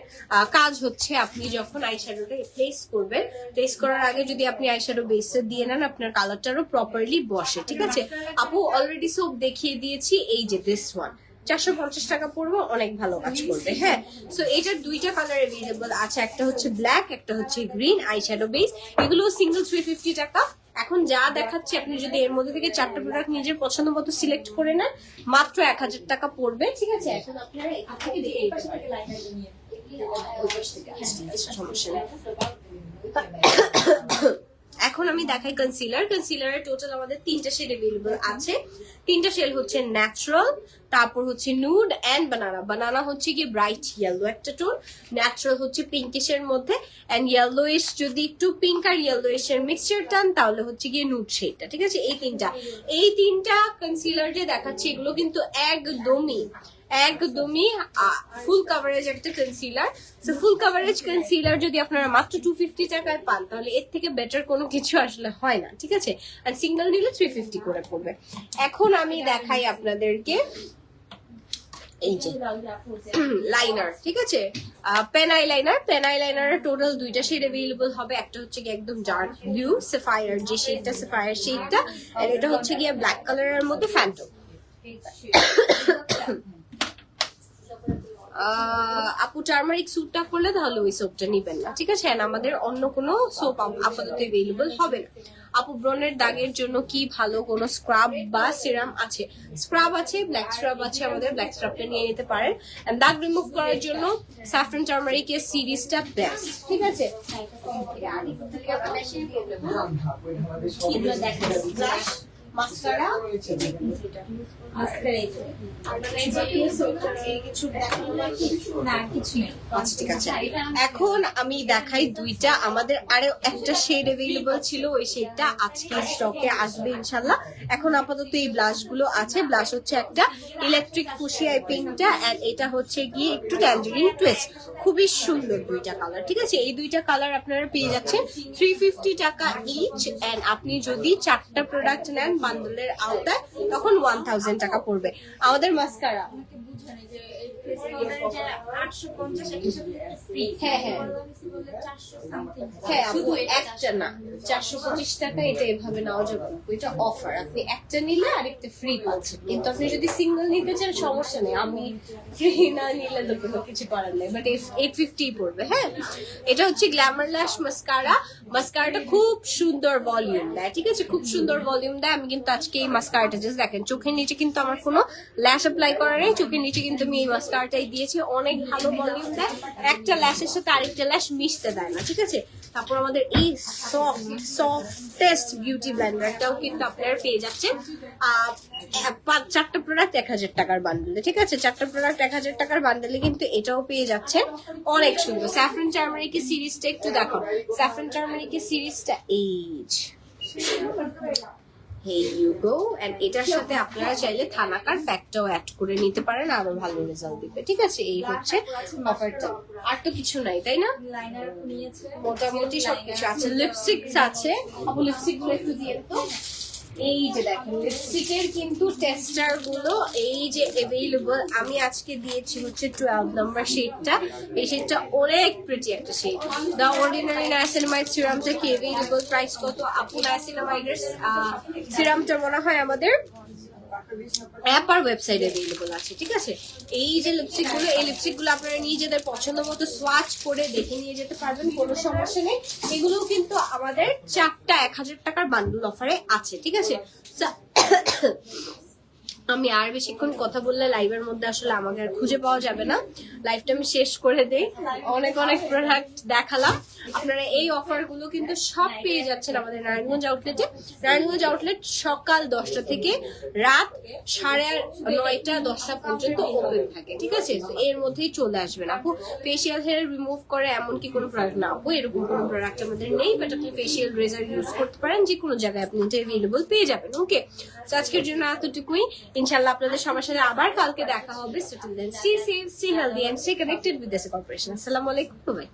কাজ হচ্ছে আপনি যখন আইশ্যাডোটা প্লেস করবেন, প্লেস করার আগে যদি আপনি আইশ্যাডো বেসটা দিয়ে নেন আপনার কালারটারও প্রপারলি বসে, ঠিক আছে। আপু অলরেডি সোপ দেখিয়ে দিয়েছি, এই যে দিস ওয়ান 450 টাকা পড়বে, অনেক ভালো কাজ করবে। হ্যাঁ, সো এটার দুইটা কালার अवेलेबल আছে, একটা হচ্ছে ব্ল্যাক, একটা হচ্ছে গ্রিন আইশ্যাডো বেস। এগুলো সিঙ্গেল 350 টাকা। এখন যা দেখাচ্ছি আপনি যদি এর মধ্যে থেকে 4টা প্রোডাক্ট নিজের পছন্দ মতো সিলেক্ট করে নেন, মাত্র 1000 টাকা পড়বে, ঠিক আছে। এখন আপনারা এখান থেকে দেখে নিতে পারেন, সমস্যা নেই। এখন আমি দেখাই কনসিলার। কনসিলারের টোটাল আমাদের 3টা শেড अवेलेबल আছে। 3টা শেড হচ্ছে ন্যাচারাল, তারপর হচ্ছে নুড এন্ড বানানা। বানানা হচ্ছে কি ব্রাইট ইয়েলো একটা টোন, ন্যাচারাল হচ্ছে পিঙ্কিশের মধ্যে, এন্ড ইয়েলোইশ যদি একটু পিঙ্ক আর ইয়েলোইশ এর মিক্সচার টান তাহলে হচ্ছে গিয়ে নুড শেডটা, ঠিক আছে। এই তিনটা কনসিলার যে দেখাচ্ছি এগুলো কিন্তু একদমই ফুল কাভারেজ একটা concealer. So full coverage concealer যদি আপনারা মাত্র 250 টাকায় পান তাহলে এর থেকে বেটার কোনো কিছু আসলে হয় না, ঠিক আছে। আর সিঙ্গেল নিলে 350 করে পড়বে। এখন আমি দেখাই আপনাদেরকে এই যে লাইনার, ঠিক আছে, পেন আইলাইনার। পেন আইলাইনারের টোটাল 2টা শেড अवेलेबल হবে। একটা হচ্ছে কি একদম ডার্ক ব্লু সাফায়ার যে শেডটা, সাফায়ার শেডটা, আর এটা হচ্ছে গিয়ে ব্ল্যাক কালারের মধ্যে ফ্যান্টম। আপু টার্মারিক স্যুটটা করলে তাহলে ওই সোপটা নিবেন না, ঠিক আছে। আমাদের অন্য কোনো সোপ আপাতত अवेलेबल হবে না। আপু ব্রনের দাগের জন্য কি ভালো কোনো স্ক্রাব বা সিরাম আছে? স্ক্রাব আছে, ব্ল্যাক স্ক্রাব আছে, আমাদের ব্ল্যাক স্ক্রাবটা নিয়ে নিতে পারেন। দাগ রিমুভ করার জন্য স্যাফরন টার্মারিকের সিরিজটা বেস্ট, ঠিক আছে। মাস্কারা এখন আমি দেখাই দুইটা আমাদের আরো একটা শেড अवेलेबल ছিল, ওই শেডটা আজকে স্টকে আসবে ইনশাল্লাহ। এখন আপাতত এই ব্লাশ গুলো আছে। ব্লাশ হচ্ছে একটা ইলেকট্রিক ফুশিয়া পিঙ্কটা, এন্ড এটা হচ্ছে গিয়ে একটু ট্যাঞ্জারিন টুইস্ট। খুবই সুন্দর দুইটা কালার, ঠিক আছে। এই দুইটা কালার আপনারা পেয়ে যাচ্ছেন 350 টাকা ইচ। এন্ড আপনি যদি 4টা প্রোডাক্ট নেন বান্ডেলের আওতায় তখন 1000 টাকা পড়বে। আমাদের মাস্কারা শুধু একটা না, 425 টাকা এটা এভাবে নেওয়া যাবে না, এটা অফার। আপনি একটা নিলে আরেকটা ফ্রি পাচ্ছেন, কিন্তু আপনি যদি সিঙ্গেল নিতে চান সমস্যা নেই, আমি ফ্রি না নিলে তো কোনো কিছু করার নেই, বাট 850 পড়বে। হ্যাঁ, এটা হচ্ছে গ্ল্যামার ল্যাশ মাস্কারা। মাস্কারাটা খুব সুন্দর ভলিউম দেয়, ঠিক আছে, খুব সুন্দর ভলিউম দেয়। আমি কিন্তু আজকে এই মাস্কারাটা জাস্ট দেখেন, চোখের নিচে কিন্তু আমার কোনো ল্যাশ অ্যাপ্লাই করা নেই, চোখের নিচে কিন্তু আমি এই মাস্কারাটাই দিয়েছি। অনেক ভালো ভলিউম দেয়, একটা ল্যাশের সাথে আরেকটা ল্যাশ মিশতে দেয় না, ঠিক আছে। তারপর আমাদের এই সফটেস্ট বিউটি ব্লেন্ডারটাও কিন্তু আপনারা পেয়ে যাচ্ছেন 4টা প্রোডাক্ট 1000 টাকার বান্ডেলে, ঠিক আছে। 4টা প্রোডাক্ট 1000 টাকার বান্ডেলে কিন্তু এটাও পেয়ে যাচ্ছেন, অনেক সুন্দর। স্যাফরন টার্মারিকের সিরিজটা একটু দেখো, স্যাফরন টার্মারিকের সিরিজটা Here you go, and এটার সাথে আপনারা চাইলে থানাকার প্যাকটাও অ্যাড করে নিতে পারেন, আরো ভালো রেজাল্ট দিবে, ঠিক আছে। এই হচ্ছে অফারটা, আর তো কিছু নাই, তাই না? মোটামুটি সবকিছু আছে। লিপস্টিক আছে, আপু লিপস্টিক গুলো একটু দিয়ে তো। এই যে দেখেন লিপস্টিকের কিন্তু টেস্টার গুলো এই যে अवेलेबल। আমি আজকে দিয়েছি হচ্ছে 12 নম্বর শেডটা। এই শেডটা অনেক প্রিটি একটা শেড। দ্য অর্ডিনারি নায়াসিনামাইড সিরামটা কি अवेलेबल, প্রাইস কত? আপু নায়াসিনামাইডের সিরামটা মনে হয় আমাদের অ্যাপ আর ওয়েবসাইটে अवेलेबल আছে, ঠিক আছে। এই যে লিপস্টিক গুলো, এই লিপস্টিক গুলো আপনারা নিজেদের পছন্দ মতো সোয়াচ করে দেখে নিয়ে যেতে পারবেন, কোনো সমস্যা নেই। এগুলো কিন্তু আমাদের 4টা 1000 টাকার বান্ডেল অফারে আছে, ঠিক আছে। আমি আর বেশিক্ষণ কথা বললে লাইভের মধ্যে আসলে আমাকে আর খুঁজে পাওয়া যাবে না। লাইভটা আমি শেষ করে দেই। অনেক অনেক প্রোডাক্ট দেখালাম। আপনারা এই অফার গুলো কিন্তু সব পেয়ে যাচ্ছেন আমাদের নারায়ণগঞ্জ আউটলেটে। নারায়ণগঞ্জ আউটলেট সকাল 10টা থেকে রাত 9:30 10টা পর্যন্ত ওপেন থাকে, ঠিক আছে? তো এর মধ্যেই চলে আসবেন আপু। ফেসিয়াল হেয়ার রিমুভ করে এমন কি কোনো প্রোডাক্ট না আপু, এরকম কোনো প্রোডাক্ট আমাদের নেই, বাট আপনি ফেসিয়াল রেজার ইউজ করতে পারেন, যে কোনো জায়গায় আপনি এটা অ্যাভেলেবল পেয়ে যাবেন। ওকে, তো আজকের জন্য এতটুকুই। ইনশাআল্লাহ আপনাদের সবার সাথে আবার কালকে দেখা হবে। So till then, stay safe, stay healthy and stay connected with Desi Corporation. Assalamu alaikum. Bye.